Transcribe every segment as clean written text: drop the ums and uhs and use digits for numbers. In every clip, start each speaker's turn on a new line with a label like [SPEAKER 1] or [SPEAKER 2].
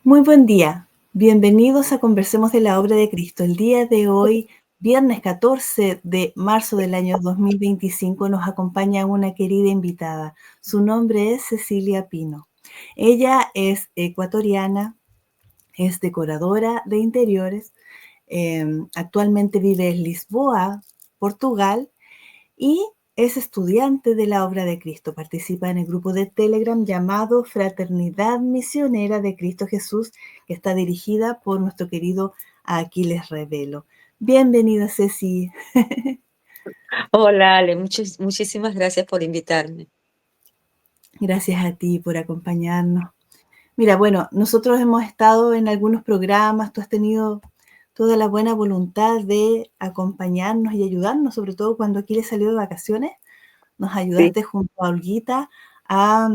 [SPEAKER 1] Muy buen día. Bienvenidos a Conversemos de la Obra de Cristo. El día de hoy, viernes 14 de marzo del año 2025, nos acompaña una querida invitada. Su nombre es Cecilia Pino. Ella es ecuatoriana, es decoradora de interiores, actualmente vive en Lisboa, Portugal, y es estudiante de la Obra de Cristo. Participa en el grupo de Telegram llamado Fraternidad Misionera de Cristo Jesús, que está dirigida por nuestro querido Aquiles Rebelo. Bienvenida, Ceci.
[SPEAKER 2] Hola, Ale, muchísimas gracias por invitarme.
[SPEAKER 1] Gracias a ti por acompañarnos. Mira, bueno, nosotros hemos estado en algunos programas, tú has tenido toda la buena voluntad de acompañarnos y ayudarnos, sobre todo cuando Aquiles salió de vacaciones. Nos
[SPEAKER 2] Sí.
[SPEAKER 1] ayudaste junto a Olguita a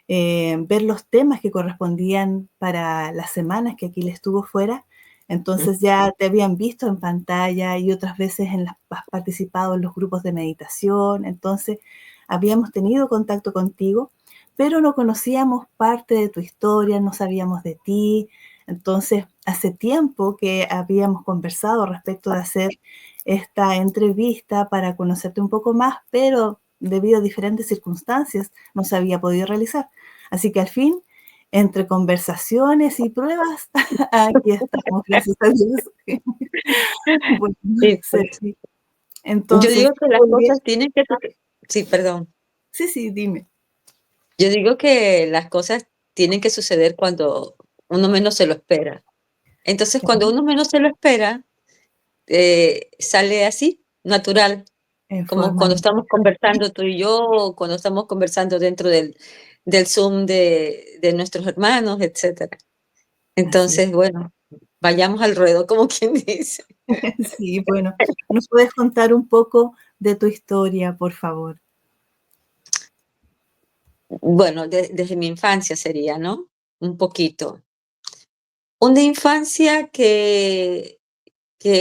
[SPEAKER 1] ver los temas que correspondían para las semanas que Aquiles estuvo fuera. Entonces ya te habían visto en pantalla y otras veces has participado en los grupos de meditación. Entonces habíamos tenido contacto contigo, pero no conocíamos parte de tu historia, no sabíamos de ti. Entonces, hace tiempo que habíamos conversado respecto de hacer esta entrevista para conocerte un poco más, pero debido a diferentes circunstancias no se había podido realizar. Así que al fin, entre conversaciones y pruebas, aquí estamos, gracias a Dios. Bueno,
[SPEAKER 2] Sí, pues.
[SPEAKER 1] sí.
[SPEAKER 2] Yo
[SPEAKER 1] Entonces,
[SPEAKER 2] digo que las cosas tienen que sí, perdón.
[SPEAKER 1] sí, sí, dime.
[SPEAKER 2] Yo digo que las cosas tienen que suceder cuando uno menos se lo espera. Entonces, cuando
[SPEAKER 1] Ya,
[SPEAKER 2] uno menos se lo espera, sale así, natural,
[SPEAKER 1] en
[SPEAKER 2] como
[SPEAKER 1] forma
[SPEAKER 2] cuando
[SPEAKER 1] de...
[SPEAKER 2] estamos conversando tú y yo, o cuando estamos conversando dentro del Zoom de nuestros hermanos, etcétera.
[SPEAKER 1] Así es.
[SPEAKER 2] Entonces, bueno, vayamos al ruedo, como quien dice.
[SPEAKER 1] Sí, bueno, ¿nos puedes contar un poco de tu historia, por favor?
[SPEAKER 2] Bueno, desde mi infancia sería, ¿no? Un poquito. Una infancia que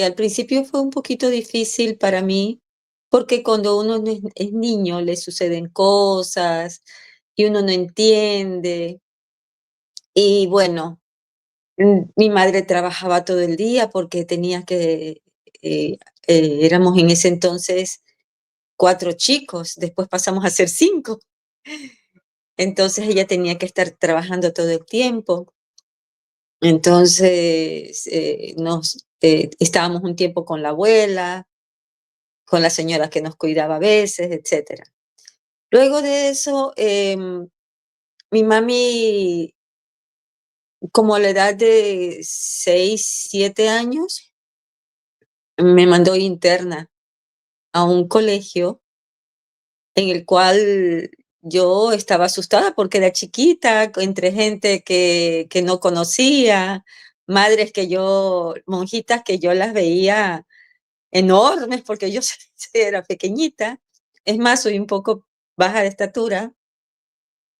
[SPEAKER 2] al principio fue un poquito difícil para mí, porque cuando uno no es niño le suceden cosas y uno no entiende. Y bueno, mi madre trabajaba todo el día porque tenía que, eh, éramos en ese entonces 4 chicos, después pasamos a ser 5. Entonces ella tenía que estar trabajando todo el tiempo. Entonces, estábamos un tiempo con la abuela, con la señora que nos cuidaba a veces, etcétera. Luego de eso, mi mami, como a la edad de 6, 7 años, me mandó interna a un colegio en el cual yo estaba asustada porque era chiquita, entre gente que no conocía, madres monjitas que yo las veía enormes porque yo era pequeñita. Es más, soy un poco baja de estatura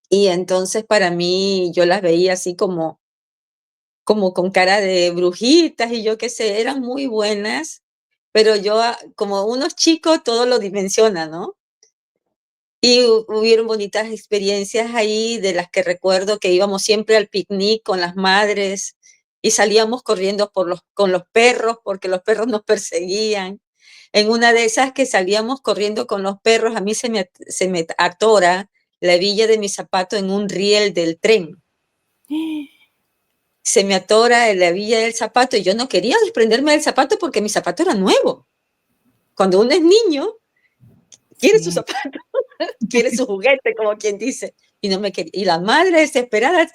[SPEAKER 2] y entonces para mí yo las veía así como con cara de brujitas y yo qué sé, eran muy buenas, pero yo, como unos chicos todo lo dimensiona, ¿no? Y hubieron bonitas experiencias ahí de las que recuerdo que íbamos siempre al picnic con las madres y salíamos corriendo con los perros porque los perros nos perseguían. En una de esas que salíamos corriendo con los perros, a mí se me atora la hebilla de mi zapato en un riel del tren. Se me atora la hebilla del zapato y yo no quería desprenderme del zapato porque mi zapato era nuevo. Cuando uno es niño, quiere su
[SPEAKER 1] Sí,
[SPEAKER 2] zapato, quiere su juguete, como quien dice. Y no me quería. Y la madre desesperada,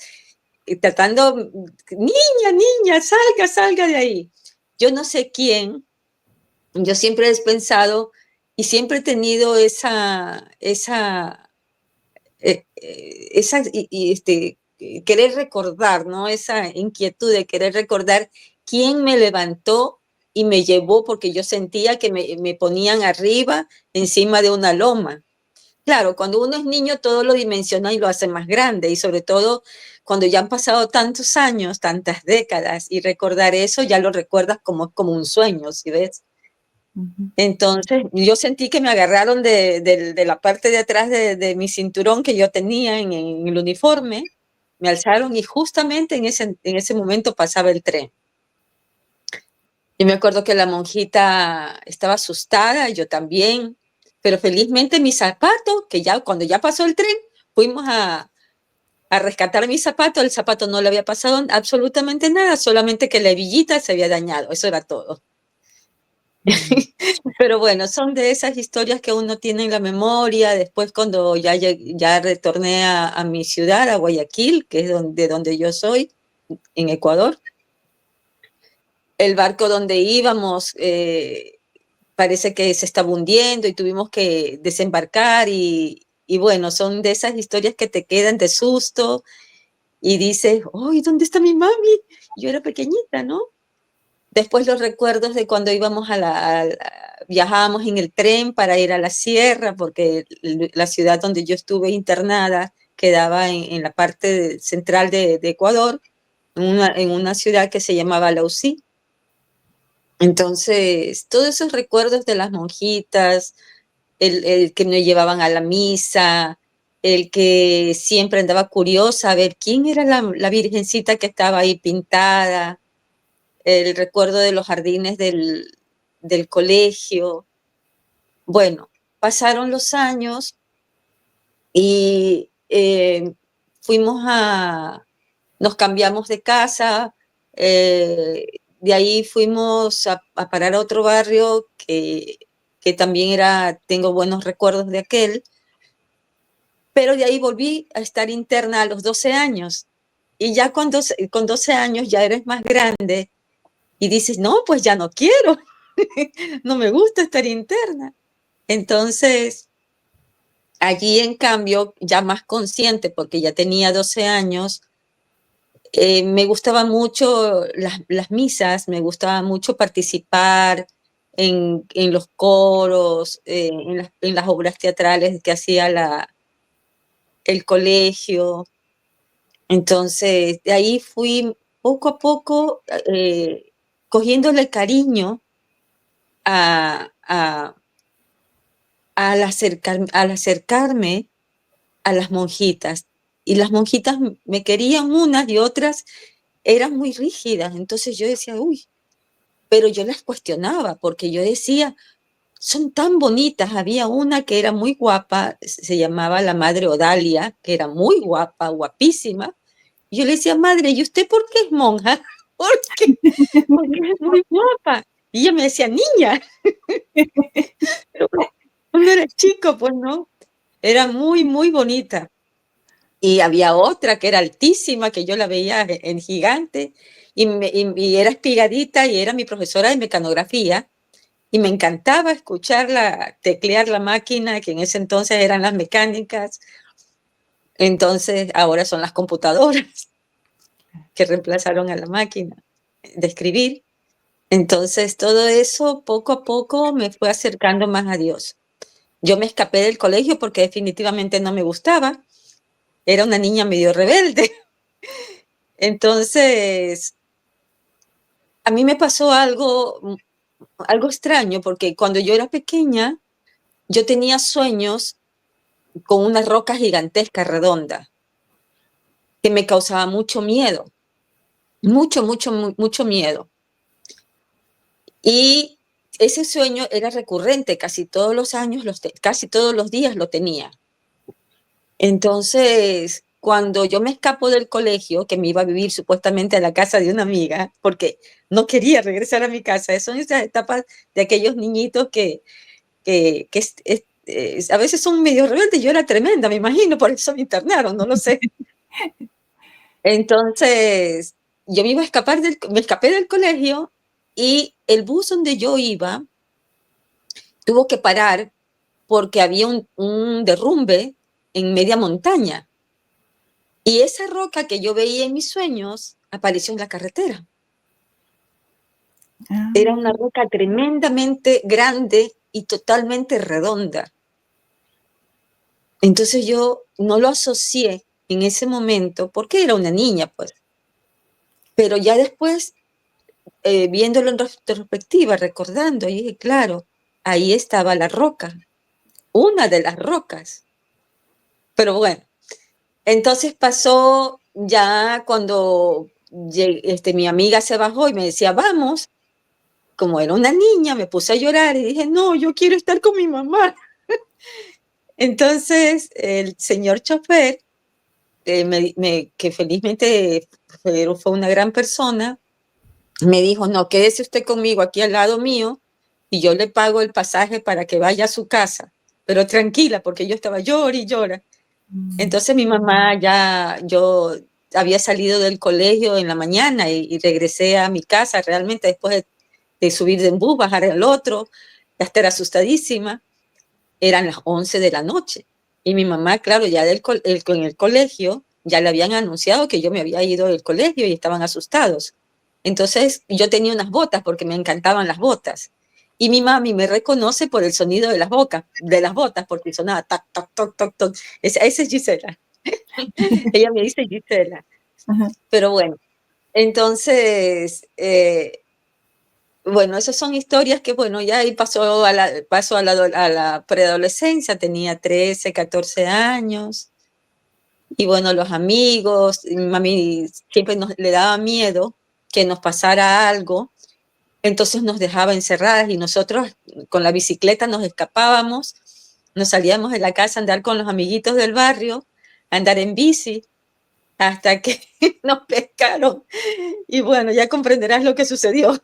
[SPEAKER 2] tratando, niña, niña, salga, salga de ahí. Yo no sé quién, yo siempre he pensado y siempre he tenido querer recordar, ¿no? Esa inquietud de querer recordar quién me levantó y me llevó porque yo sentía que me ponían arriba, encima de una loma. Claro, cuando uno es niño todo lo dimensiona y lo hace más grande, y sobre todo cuando ya han pasado tantos años, tantas décadas, y recordar eso ya lo recuerdas como un sueño, ¿sí ves?
[SPEAKER 1] ujú,
[SPEAKER 2] Entonces yo sentí que me agarraron de la parte de atrás de mi cinturón que yo tenía en el uniforme Me alzaron y justamente en ese momento pasaba el tren. Y me acuerdo que la monjita estaba asustada, yo también, pero felizmente mi zapato, que ya cuando ya pasó el tren, fuimos a rescatar mi zapato, el zapato no le había pasado absolutamente nada, solamente que la hebillita se había dañado, eso era todo.
[SPEAKER 1] Mm.
[SPEAKER 2] Pero bueno, son de esas historias que uno tiene en la memoria. Después cuando ya retorné a mi ciudad, a Guayaquil, que es de donde yo soy, en Ecuador, el barco donde íbamos parece que se estaba hundiendo y tuvimos que desembarcar y bueno, son de esas historias que te quedan de susto y dices, ¡ay, ¿dónde está mi mami? Yo era pequeñita, ¿no? Después los recuerdos de cuando íbamos viajábamos en el tren para ir a la sierra, porque la ciudad donde yo estuve internada quedaba en la parte central de Ecuador, en una ciudad que se llamaba Lausí. Entonces, todos esos recuerdos de las monjitas, el que me llevaban a la misa, el que siempre andaba curiosa a ver quién era la virgencita que estaba ahí pintada, el recuerdo de los jardines del colegio. Bueno, pasaron los años y nos cambiamos de casa, de ahí fuimos a parar a otro barrio que también tengo buenos recuerdos de aquel, pero de ahí volví a estar interna a los 12 años. Y ya con 12 años ya eres más grande y dices, no, pues ya no quiero, no me gusta estar interna. Entonces, allí en cambio, ya más consciente, porque ya tenía 12 años, me gustaba mucho las misas, me gustaba mucho participar en los coros, en las obras teatrales que hacía el colegio. Entonces, de ahí fui poco a poco cogiéndole cariño a, a, al acercarme a las monjitas. Y las monjitas me querían unas y otras eran muy rígidas. Entonces yo decía, uy, pero yo las cuestionaba porque yo decía, son tan bonitas. Había una que era muy guapa, se llamaba la Madre Odalia, que era muy guapa, guapísima. Y yo le decía, madre, ¿y usted por qué es monja? Porque, porque es muy guapa. Y ella me decía, niña, pero cuando era chico, pues no, era muy, muy bonita. Y había otra que era altísima, que yo la veía en gigante, y era espigadita, y era mi profesora de mecanografía, y me encantaba escucharla teclear la máquina, que en ese entonces eran las mecánicas, entonces ahora son las computadoras que reemplazaron a la máquina de escribir. Entonces todo eso poco a poco me fue acercando más a Dios. Yo me escapé del colegio porque definitivamente no me gustaba, era una niña medio rebelde. Entonces, a mí me pasó algo extraño, porque cuando yo era pequeña, yo tenía sueños con una roca gigantesca redonda que me causaba mucho miedo, mucho miedo. Y ese sueño era recurrente, casi todos los años, casi todos los días lo tenía. Entonces, cuando yo me escapo del colegio, que me iba a vivir supuestamente a la casa de una amiga, porque no quería regresar a mi casa, son esas etapas de aquellos niñitos que a veces son medio rebeldes. Yo era tremenda, me imagino, por eso me internaron, no lo sé. Entonces, yo me iba a me escapé del colegio y el bus donde yo iba tuvo que parar porque había un derrumbe en media montaña. Y esa roca que yo veía en mis sueños apareció en la carretera. Era una
[SPEAKER 1] Ah,
[SPEAKER 2] roca tremendamente grande y totalmente redonda. Entonces yo no lo asocié en ese momento porque era una niña, pues. Pero ya después, viéndolo en retrospectiva, recordando, y dije, claro, ahí estaba la roca, una de las rocas. Pero bueno, entonces pasó ya cuando mi amiga se bajó y me decía, vamos, como era una niña, me puse a llorar y dije, no, yo quiero estar con mi mamá. Entonces, el señor chofer, que felizmente fue una gran persona, me dijo, no, quédese usted conmigo aquí al lado mío y yo le pago el pasaje para que vaya a su casa, pero tranquila, porque yo estaba llora y llora. Entonces mi mamá yo había salido del colegio en la mañana y regresé a mi casa realmente después de subir de un bus, bajar al otro, ya estar asustadísima. Eran las 11 de la noche. Y mi mamá, claro, ya en el colegio, ya le habían anunciado que yo me había ido del colegio y estaban asustados. Entonces yo tenía unas botas porque me encantaban las botas. Y mi mami me reconoce por el sonido de de las botas, porque sonaba tac, tac, toc, toc, toc. Esa es Gisela. Ella me dice Gisela.
[SPEAKER 1] Ajá.
[SPEAKER 2] Pero bueno, entonces, bueno, esas son historias que, bueno, ya ahí pasó a la preadolescencia, tenía 13, 14 años, y bueno, los amigos, mi mami siempre le daba miedo que nos pasara algo, entonces nos dejaba encerradas y nosotros con la bicicleta nos escapábamos, nos salíamos de la casa a andar con los amiguitos del barrio, a andar en bici, hasta que nos pescaron. Y bueno, ya comprenderás lo que sucedió.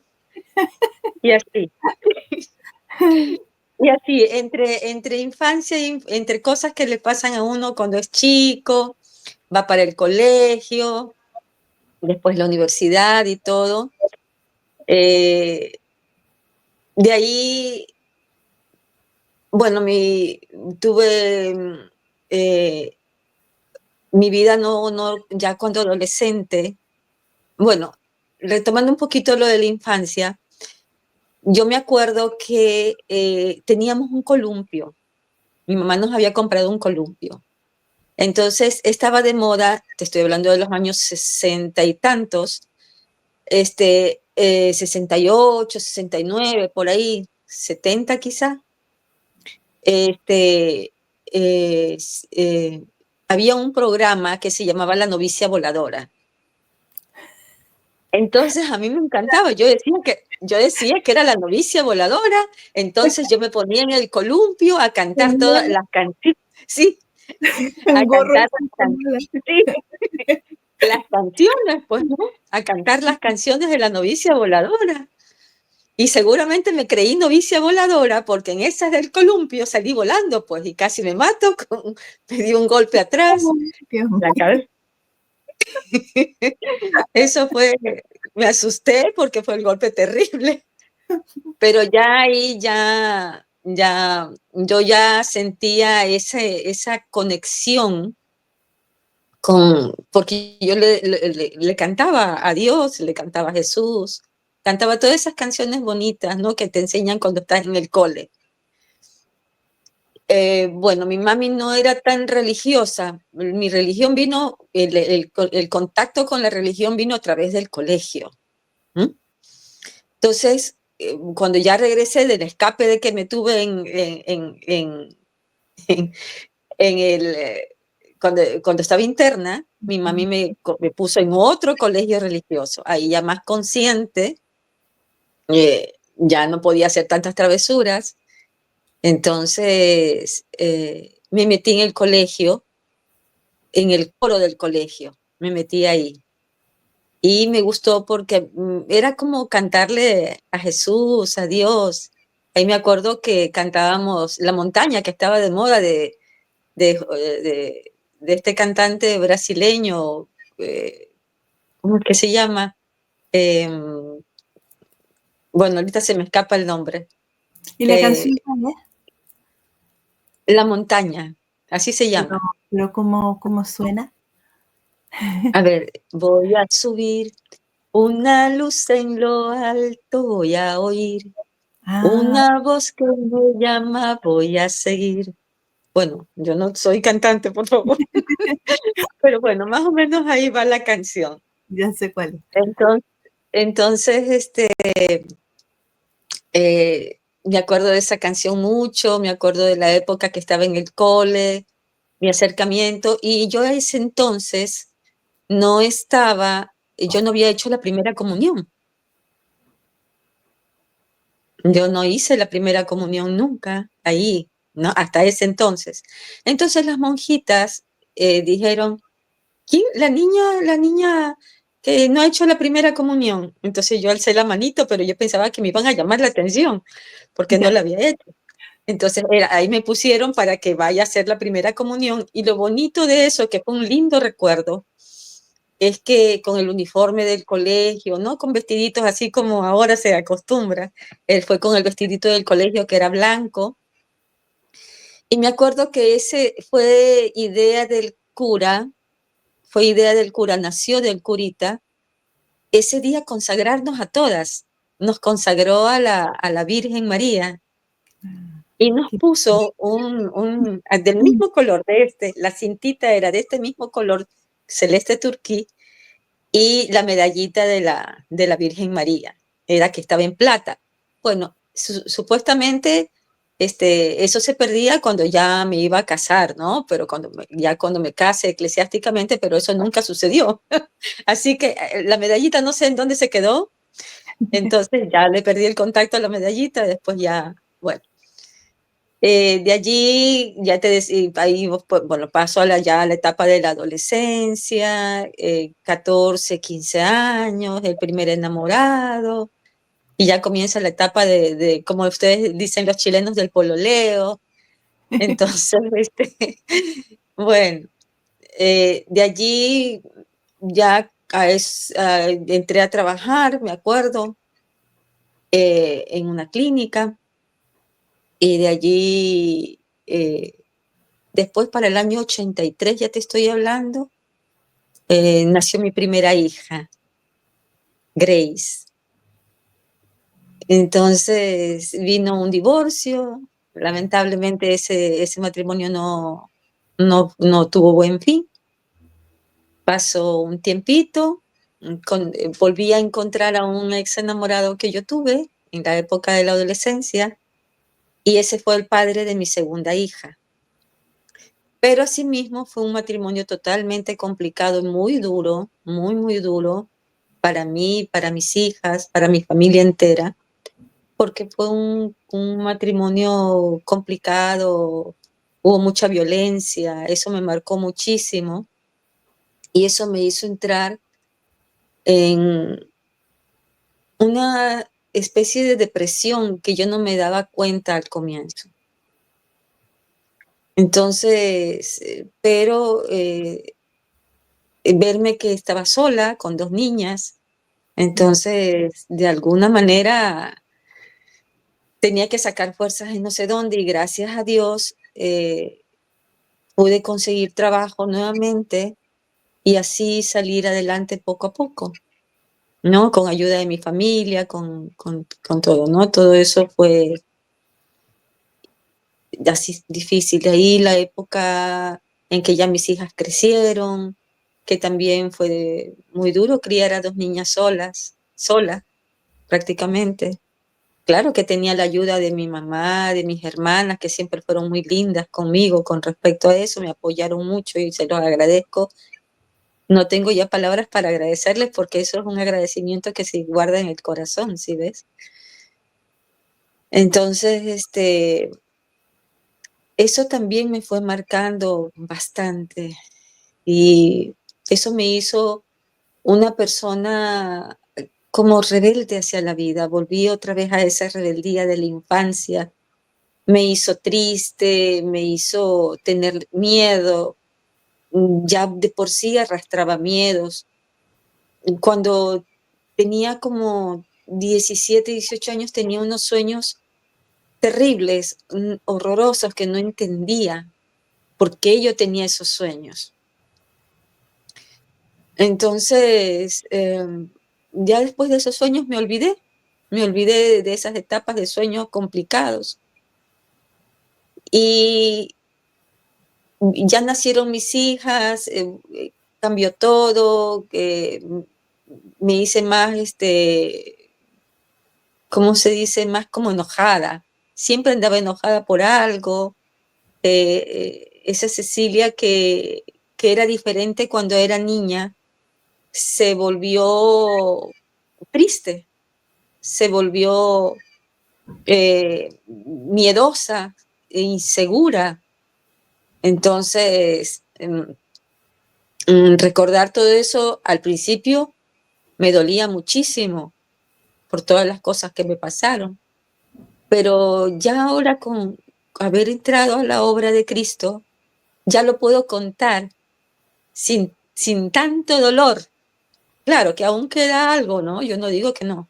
[SPEAKER 2] Y así. Y así, entre infancia y entre cosas que le pasan a uno cuando es chico, va para el colegio, después la universidad y todo. Eh, de ahí, bueno, tuve eh, mi vida ya cuando adolescente, bueno, retomando un poquito lo de la infancia, yo me acuerdo que teníamos un columpio. Mi mamá nos había comprado un columpio. Entonces estaba de moda, te estoy hablando de los años 60 y tantos, 68, 69, por ahí, 70 quizá. Este, eh, eh, Había un programa que se llamaba La Novicia Voladora. Entonces a mí me encantaba, yo decía que era la novicia voladora, entonces yo me ponía en el columpio a cantar todas
[SPEAKER 1] Genial.
[SPEAKER 2] las canciones, sí, a
[SPEAKER 1] Un gorro de
[SPEAKER 2] cantar
[SPEAKER 1] Santa Mala.
[SPEAKER 2] sí, las canciones, pues, ¿no? A cantar las canciones de la novicia voladora. Y seguramente me creí novicia voladora porque en esas del columpio salí volando, pues, y casi me mato, me di un golpe atrás,
[SPEAKER 1] Ay, Dios
[SPEAKER 2] la
[SPEAKER 1] mío.
[SPEAKER 2] cabeza. Eso fue, me asusté porque fue el golpe terrible, pero ya ahí yo ya sentía esa conexión porque yo le cantaba a Dios, le cantaba a Jesús, cantaba todas esas canciones bonitas, ¿no? Que te enseñan cuando estás en el cole. Bueno, mi mami no era tan religiosa, mi religión vino, el contacto con la religión vino a través del colegio. ¿M? Entonces, cuando ya regresé del escape de que me tuve en, en el, cuando estaba interna, mi mami me puso en otro colegio religioso, ahí ya más consciente, ya no podía hacer tantas travesuras, entonces me metí en el colegio, en el coro del colegio, me metí ahí. Y me gustó porque era como cantarle a Jesús, a Dios. Ahí me acuerdo que cantábamos La Montaña, que estaba de moda de, de este cantante brasileño, ¿cómo es que se llama? Eh, bueno, ahorita se me escapa el nombre.
[SPEAKER 1] ¿Y la
[SPEAKER 2] Que
[SPEAKER 1] canción cuál es?
[SPEAKER 2] La Montaña, así se
[SPEAKER 1] Pero,
[SPEAKER 2] llama.
[SPEAKER 1] pero ¿cómo suena?
[SPEAKER 2] A ver, voy a subir una luz en lo alto, voy a oír
[SPEAKER 1] Ah,
[SPEAKER 2] una voz que me llama, voy a seguir. Bueno, yo no soy cantante, por favor, pero bueno, más o menos ahí va la canción.
[SPEAKER 1] ya sé cuál es.
[SPEAKER 2] Entonces, entonces me acuerdo de esa canción mucho, me acuerdo de la época que estaba en el cole, mi acercamiento, y yo a ese entonces no estaba, yo no había hecho la primera comunión. Yo no hice la primera comunión nunca ahí, ¿no? Hasta ese entonces. Entonces las monjitas dijeron, ¿quién? La niña que no ha hecho la primera comunión. Entonces yo alcé la manito, pero yo pensaba que me iban a llamar la atención porque no
[SPEAKER 1] Ya,
[SPEAKER 2] la había hecho. Entonces ahí me pusieron para que vaya a hacer la primera comunión y lo bonito de eso, que fue un lindo recuerdo, es que con el uniforme del colegio, no con vestiditos así como ahora se acostumbra, él fue con el vestidito del colegio que era blanco y me acuerdo que ese fue idea del cura, nació del curita, ese día consagrarnos a todas, nos consagró a la Virgen María y nos
[SPEAKER 1] qué
[SPEAKER 2] puso del
[SPEAKER 1] lindo.
[SPEAKER 2] mismo color de la cintita era de este mismo color celeste turquí y la medallita de la Virgen María, era que estaba en plata. Bueno, supuestamente eso se perdía cuando ya me iba a casar, ¿no? Pero ya cuando me case eclesiásticamente, pero eso nunca sucedió. Así que la medallita no sé en dónde se quedó, entonces ya le perdí el contacto a la medallita, después ya, bueno. De allí, ya te decía, ahí bueno, paso ya a la etapa de la adolescencia, 14, 15 años, el primer enamorado, y ya comienza la etapa como ustedes dicen los chilenos, del pololeo. Entonces, bueno, de allí ya entré a trabajar, me acuerdo, en una clínica, y de allí... después, para el año 83, ya te estoy hablando, nació mi primera hija, Grace. Entonces vino un divorcio, lamentablemente ese matrimonio no tuvo buen fin. Pasó un tiempito, volví a encontrar a un ex enamorado que yo tuve en la época de la adolescencia y ese fue el padre de mi segunda hija. Pero asimismo fue un matrimonio totalmente complicado y muy duro, muy, muy duro para mí, para mis hijas, para mi familia entera, porque fue un matrimonio complicado, hubo mucha violencia, eso me marcó muchísimo y eso me hizo entrar en una especie de depresión que yo no me daba cuenta al comienzo. Entonces, pero verme que estaba sola con dos niñas, entonces de alguna manera tenía que sacar fuerzas en no sé dónde y gracias a Dios pude conseguir trabajo nuevamente y así salir adelante poco a poco, ¿no? Con ayuda de mi familia, con todo, ¿no? Todo eso fue así difícil. De ahí la época en que ya mis hijas crecieron, que también fue muy duro criar a dos niñas solas prácticamente. Claro que tenía la ayuda de mi mamá, de mis hermanas, que siempre fueron muy lindas conmigo con respecto a eso, me apoyaron mucho y se los agradezco. No tengo ya palabras para agradecerles porque eso es un agradecimiento que se guarda en el corazón, ¿sí ves? Entonces, eso también me fue marcando bastante y eso me hizo una persona como rebelde hacia la vida. Volví otra vez a esa rebeldía de la infancia. Me hizo triste, me hizo tener miedo. Ya de por sí arrastraba miedos. Cuando tenía como 17, 18 años, tenía unos sueños terribles, horrorosos, que no entendía por qué yo tenía esos sueños. Entonces, ya después de esos sueños me olvidé de esas etapas de sueños complicados. Y ya nacieron mis hijas, cambió todo, me hice más, ¿cómo se dice? Más como enojada. Siempre andaba enojada por algo. Esa Cecilia que era diferente cuando era niña, se volvió triste, se volvió miedosa e insegura. Entonces, recordar todo eso al principio me dolía muchísimo por todas las cosas que me pasaron, pero ya ahora con haber entrado a la obra de Cristo, ya lo puedo contar sin tanto dolor. Claro que aún queda algo, ¿no? Yo no digo que no,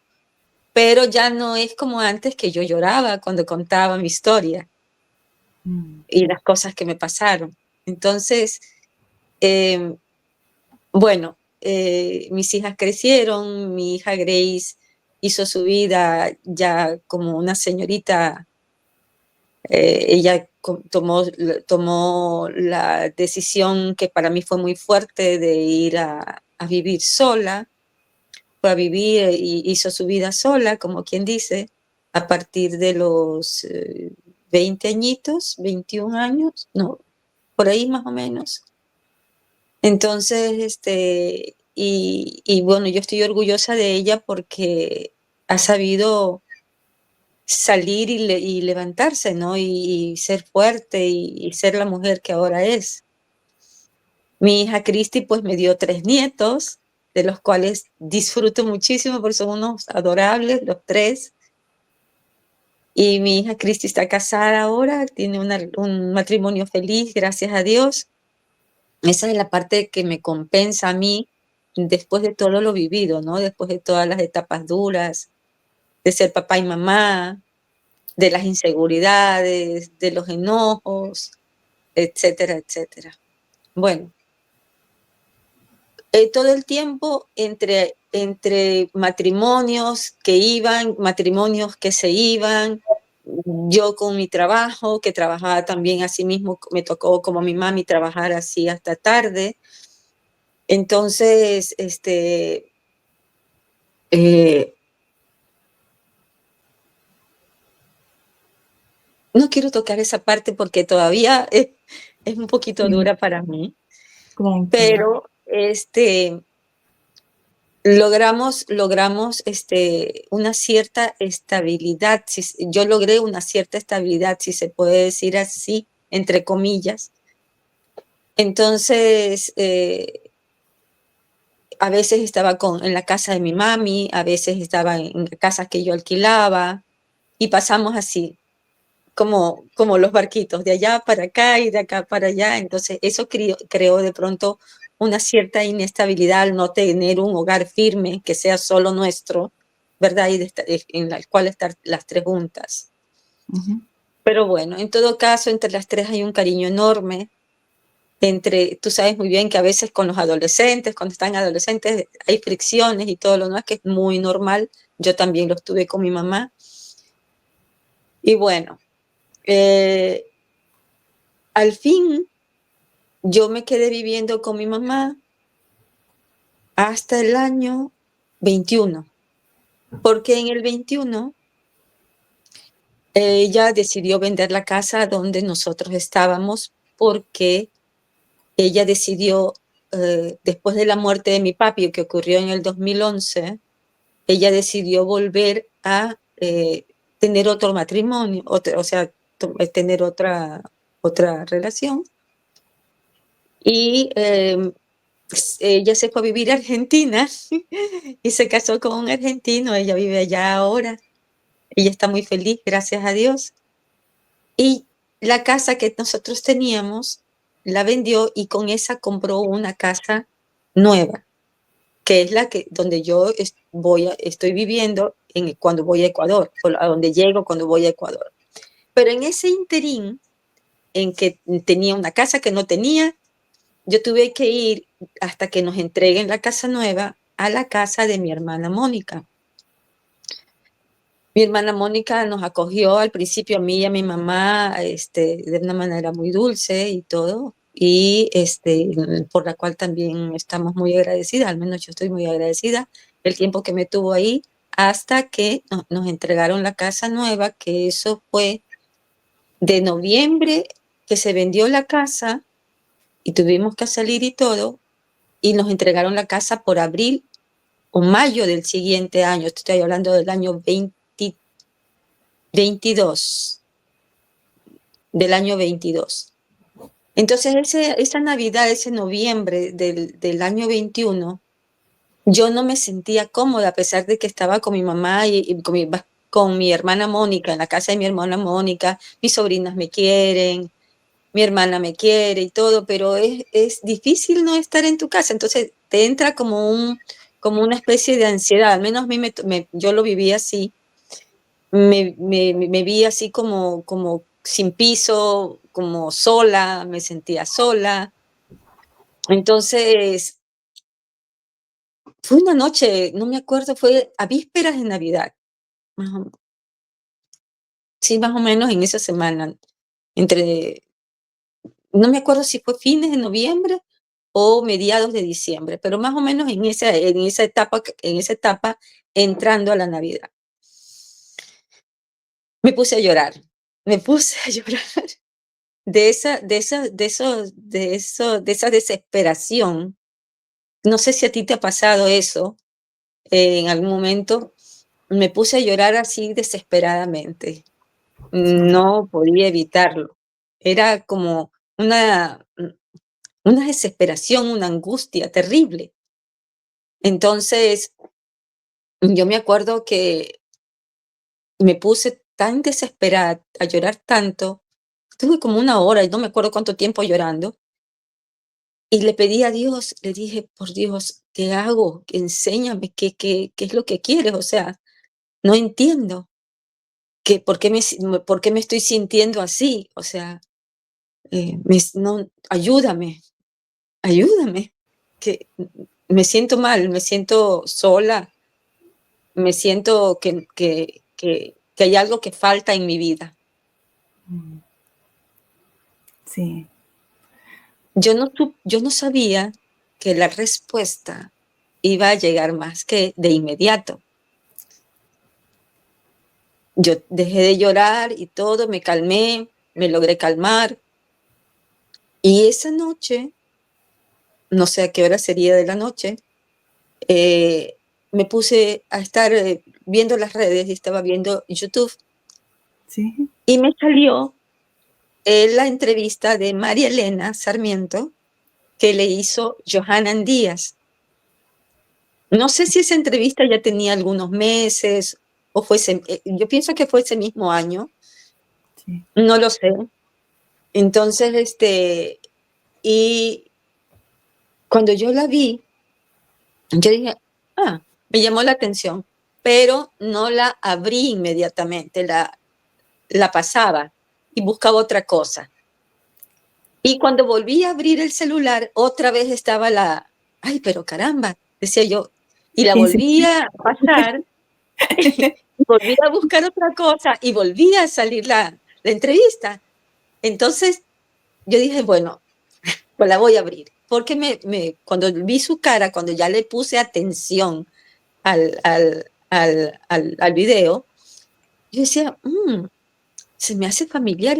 [SPEAKER 2] pero ya no es como antes, que yo lloraba cuando contaba mi historia
[SPEAKER 1] Mm.
[SPEAKER 2] y las cosas que me pasaron. Entonces, em, bueno, mis hijas crecieron, mi hija Grace hizo su vida ya como una señorita. Ella tomó la decisión, que para mí fue muy fuerte, de ir a vivir sola. Fue a vivir y hizo su vida sola, como quien dice, a partir de los 20 añitos, 21 años, no, por ahí más o menos. Entonces, y bueno, yo estoy orgullosa de ella porque ha sabido salir y levantarse, ¿no? Y ser fuerte y ser la mujer que ahora es. Mi hija Cristi, pues, me dio 3 nietos, de los cuales disfruto muchísimo porque son unos adorables los 3. Y mi hija Cristi está casada ahora, tiene un matrimonio feliz, gracias a Dios. Esa es la parte que me compensa a mí después de todo lo vivido, ¿no? Después de todas las etapas duras, de ser papá y mamá, de las inseguridades, de los enojos, etcétera, etcétera. Bueno, todo el tiempo entre matrimonios que iban, matrimonios que se iban, yo con mi trabajo, que trabajaba también así mismo, me tocó como mi mami trabajar así hasta tarde. Entonces, eh, no quiero tocar esa parte porque todavía es un poquito
[SPEAKER 1] Sí,
[SPEAKER 2] dura para mí,
[SPEAKER 1] tranquila.
[SPEAKER 2] pero logramos una cierta estabilidad. Yo logré una cierta estabilidad, si se puede decir así, entre comillas. Entonces, a veces estaba en la casa de mi mami, a veces estaba en casas que yo alquilaba, y pasamos así, como los barquitos, de allá para acá y de acá para allá. Entonces, eso creó de pronto una cierta inestabilidad al no tener un hogar firme que sea solo nuestro, ¿verdad? Y en el cual estar las 3 juntas.
[SPEAKER 1] Ujú.
[SPEAKER 2] Pero bueno, en todo caso, entre las 3 hay un cariño enorme. Tú sabes muy bien que a veces con los adolescentes, cuando están adolescentes, hay fricciones y todo lo demás, que es muy normal. Yo también lo tuve con mi mamá. Y bueno, eh, al fin yo me quedé viviendo con mi mamá hasta el año 21, porque en el 21 ella decidió vender la casa donde nosotros estábamos, porque ella decidió, después de la muerte de mi papi, que ocurrió en el 2011, ella decidió volver a tener otro matrimonio, o sea, tener otra relación. Y ella se fue a vivir a Argentina y se casó con un argentino. Ella vive allá ahora. Ella está muy feliz, gracias a Dios. Y la casa que nosotros teníamos la vendió, y con esa compró una casa nueva, que es la que donde yo estoy viviendo cuando voy a Ecuador, o a donde llego cuando voy a Ecuador. Pero en ese interín, en que tenía una casa que no tenía, yo tuve que ir hasta que nos entreguen la casa nueva a la casa de mi hermana Mónica. Mi hermana Mónica nos acogió al principio a mí y a mi mamá, de una manera muy dulce y todo, y por la cual también estamos muy agradecidas. Al menos yo estoy muy agradecida el tiempo que me tuvo ahí, hasta que nos entregaron la casa nueva, que eso fue de noviembre, que se vendió la casa y tuvimos que salir y todo, y nos entregaron la casa por abril o mayo del siguiente año. Estoy hablando del año 22, del año 22. Entonces, esa Navidad, ese noviembre del año 21, yo no me sentía cómoda, a pesar de que estaba con mi mamá y con mi hermana Mónica, en la casa de mi hermana Mónica. Mis sobrinas me quieren, mi hermana me quiere y todo, pero es difícil no estar en tu casa. Entonces te entra como una especie de ansiedad. Al menos a mí yo lo viví así. Me vi así como sin piso, como sola, me sentía sola. Entonces, fue una noche, no me acuerdo, fue a vísperas de Navidad. Más o sí, más o menos en esa semana, entre no me acuerdo si fue fines de noviembre o mediados de diciembre, pero más o menos en esa etapa entrando a la Navidad. Me puse a llorar, me puse a llorar de esa desesperación. No sé si a ti te ha pasado eso, en algún momento. Me puse a llorar así desesperadamente.
[SPEAKER 1] Sí.
[SPEAKER 2] No podía evitarlo. Era como una desesperación, una angustia terrible. Entonces, yo me acuerdo que me puse tan desesperada a llorar tanto, estuve como una hora y no me acuerdo cuánto tiempo llorando, y le pedí a Dios, le dije: "Por Dios, ¿qué hago? Enséñame, ¿qué es lo que quieres? O sea, no entiendo, por qué me estoy sintiendo así, o sea, no, ayúdame, ayúdame, que me siento mal, me siento sola, me siento que hay algo que falta en mi vida".
[SPEAKER 1] Mm. Sí.
[SPEAKER 2] Yo no sabía que la respuesta iba a llegar más que de inmediato. Yo dejé de llorar y todo, me calmé, me logré calmar. Y esa noche, no sé a qué hora sería de la noche, eh, me puse a estar viendo las redes y estaba viendo YouTube
[SPEAKER 1] Sí.
[SPEAKER 2] y me salió la entrevista de María Elena Sarmiento que le hizo Johanan Díaz. No sé si esa entrevista ya tenía algunos meses o yo pienso que fue ese mismo año,
[SPEAKER 1] Sí.
[SPEAKER 2] no lo sé. Entonces, y cuando yo la vi, yo dije: "Ah", me llamó la atención, pero no la abrí inmediatamente, la pasaba y buscaba otra cosa. Y cuando volví a abrir el celular, otra vez estaba ay, pero caramba, decía yo, y la volví
[SPEAKER 1] Insistí.
[SPEAKER 2] a pasar, y volví a buscar otra cosa, y volvía a salir la entrevista. Entonces, yo dije: "Bueno, pues la voy a abrir", porque cuando vi su cara, cuando ya le puse atención al video, yo decía: se me hace familiar,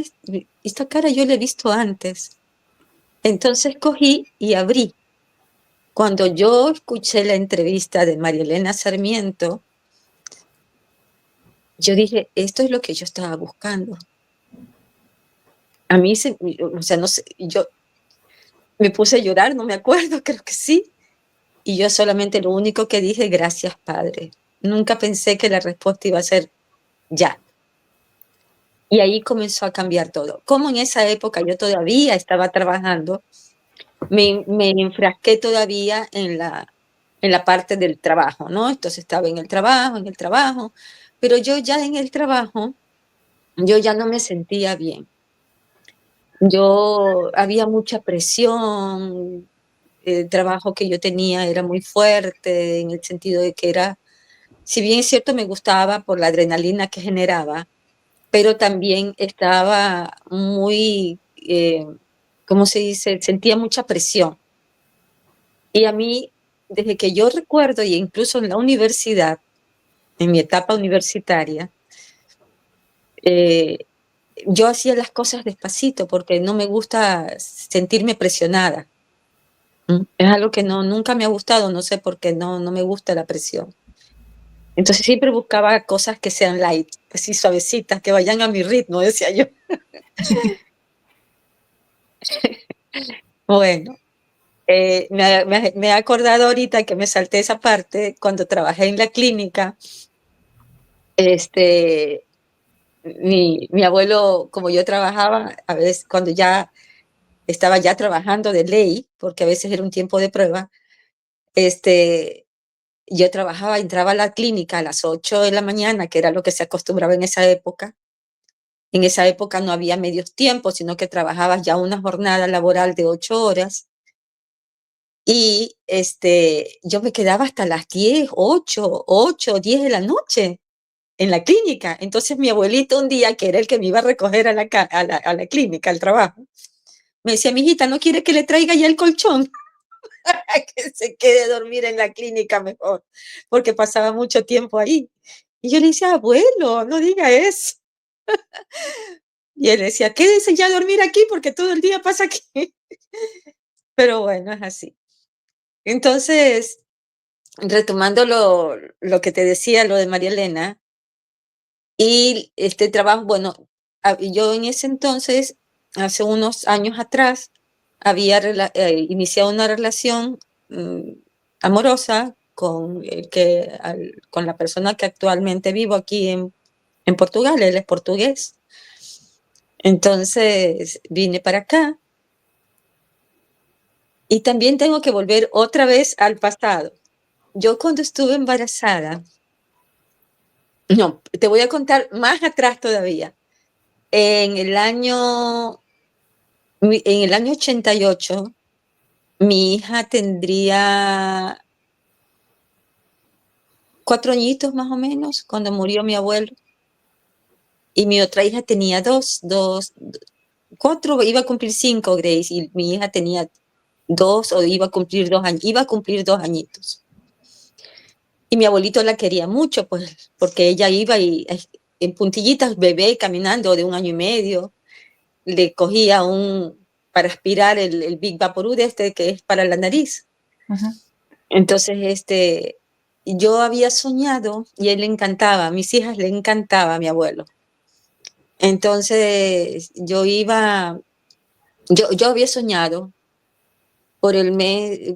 [SPEAKER 2] esta cara yo la he visto antes". Entonces cogí y abrí. Cuando yo escuché la entrevista de María Elena Sarmiento, yo dije: "Esto es lo que yo estaba buscando". A mí o sea, no sé, yo me puse a llorar, no me acuerdo, creo que sí, y yo solamente lo único que dije: "Gracias, Padre". Nunca pensé que la respuesta iba a ser ya. Y ahí comenzó a cambiar todo. Como en esa época yo todavía estaba trabajando, me enfrasqué todavía en la parte del trabajo, ¿no? Entonces estaba en el trabajo, pero yo ya en el trabajo, yo ya no me sentía bien. Había mucha presión, el trabajo que yo tenía era muy fuerte en el sentido de que si bien es cierto, me gustaba por la adrenalina que generaba, pero también estaba muy, ¿cómo se dice? Sentía mucha presión. Y a mí, desde que yo recuerdo, y incluso en la universidad, en mi etapa universitaria, eh, yo hacía las cosas despacito porque no me gusta sentirme presionada. Es algo que nunca me ha gustado, no sé por qué, no me gusta la presión. Entonces siempre buscaba cosas que sean light, así suavecitas, que vayan a mi ritmo, decía yo. Bueno, me he acordado ahorita que me salté esa parte cuando trabajé en la clínica. este, mi abuelo, como yo trabajaba, a veces cuando ya estaba ya trabajando de ley, porque a veces era un tiempo de prueba, este, yo trabajaba, entraba a la clínica a las 8 de la mañana, que era lo que se acostumbraba en esa época. En esa época no había medios tiempos, sino que trabajabas ya una jornada laboral de 8 horas. Y yo me quedaba hasta las 10, 8, 10 de la noche en la clínica. Entonces mi abuelito un día, que era el que me iba a recoger a la clínica, al trabajo, me decía, mijita, ¿no quiere que le traiga ya el colchón? Que se quede a dormir en la clínica mejor, porque pasaba mucho tiempo ahí. Y yo le decía, abuelo, no diga eso. Y él decía, quédese ya a dormir aquí porque todo el día pasa aquí. Pero bueno, es así. Entonces, retomando lo que te decía, lo de María Elena, y este trabajo, bueno, yo en ese entonces, hace unos años atrás, había iniciado una relación mm, amorosa con la persona que actualmente vivo aquí en Portugal. Él es portugués. Entonces vine para acá y también tengo que volver otra vez al pasado. Yo cuando estuve embarazada, no, te voy a contar más atrás todavía. En el año, en el año 88, mi hija tendría 4 añitos más o menos cuando murió mi abuelo. Y mi otra hija tenía 4, iba a cumplir 5, Grace, y mi hija tenía 2 o iba a cumplir 2 años, iba a cumplir 2 añitos. Y mi abuelito la quería mucho, pues, porque ella iba y en puntillitas, bebé, caminando de 1 año y medio, le cogía para aspirar el Big Vaporú que es para la nariz.
[SPEAKER 1] Ajá.
[SPEAKER 2] Entonces, yo había soñado, y a él le encantaba, a mis hijas le encantaba a mi abuelo. Entonces, yo había soñado por el mes,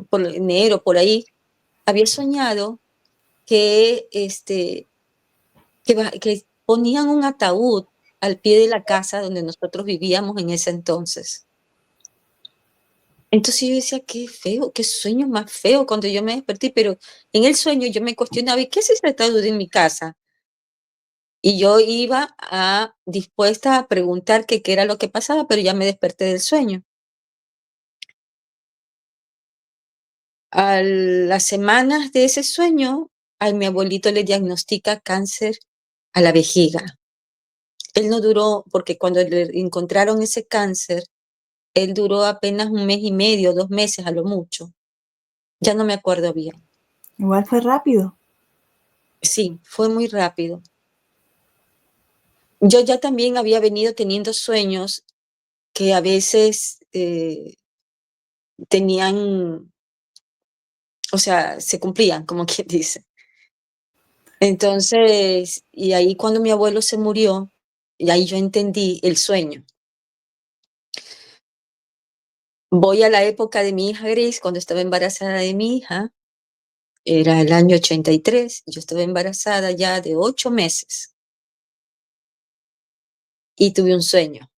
[SPEAKER 2] por enero, por ahí, había soñado que, que ponían un ataúd al pie de la casa donde nosotros vivíamos en ese entonces. Entonces yo decía, qué feo, qué sueño más feo cuando yo me desperté, pero en el sueño yo me cuestionaba, ¿y qué es ese ataúd en mi casa? Y yo iba dispuesta a preguntar qué era lo que pasaba, pero ya me desperté del sueño. A las semanas de ese sueño, a mi abuelito le diagnostica cáncer a la vejiga. Él no duró, porque cuando le encontraron ese cáncer, él duró apenas 1 mes y medio, 2 meses a lo mucho. Ya no me acuerdo bien.
[SPEAKER 1] Igual fue rápido.
[SPEAKER 2] Sí, fue muy rápido. Yo ya también había venido teniendo sueños que a veces tenían, o sea, se cumplían, como quien dice. Entonces, y ahí cuando mi abuelo se murió, y ahí yo entendí el sueño. Voy a la época de mi hija Grace, cuando estaba embarazada de mi hija, era el año 83, yo estaba embarazada ya de 8 meses y tuve un sueño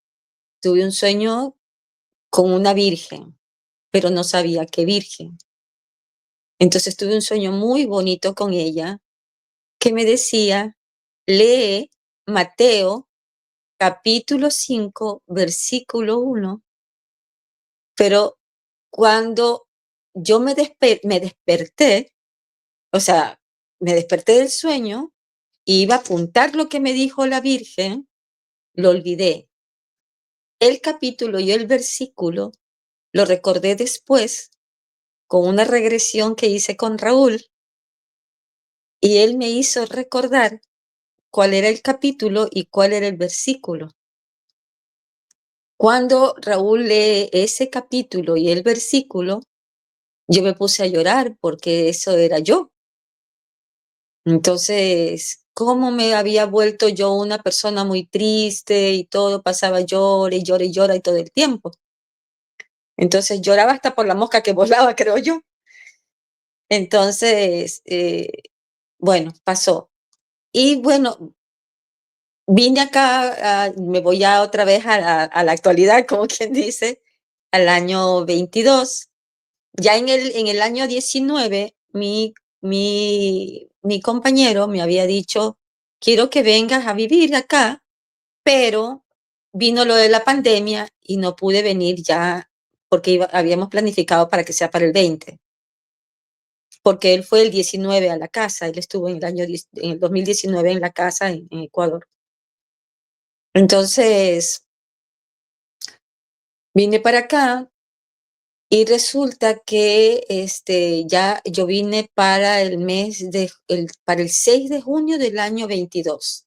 [SPEAKER 2] con una virgen, pero no sabía qué virgen. Entonces tuve un sueño muy bonito con ella que me decía, lee Mateo capítulo 5, versículo 1, pero cuando yo me desperté, o sea, me desperté del sueño y iba a apuntar lo que me dijo la Virgen, lo olvidé. El capítulo y el versículo lo recordé después con una regresión que hice con Raúl, y él me hizo recordar cuál era el capítulo y cuál era el versículo. Cuando Raúl lee ese capítulo y el versículo, yo me puse a llorar porque eso era yo. Entonces, ¿cómo me había vuelto yo una persona muy triste y todo pasaba llore y llore y llora y todo el tiempo? Entonces lloraba hasta por la mosca que volaba, creo yo. Entonces, bueno, pasó. Y bueno, vine acá, me voy ya otra vez a la actualidad, como quien dice, al año 22. Ya en el año 19, mi compañero me había dicho, quiero que vengas a vivir acá, pero vino lo de la pandemia y no pude venir ya porque habíamos planificado para que sea para el 20, porque él fue el 19 a la casa, él estuvo en el 2019 en la casa en Ecuador. Entonces, vine para acá y resulta que ya yo vine para para el 6 de junio del año 22.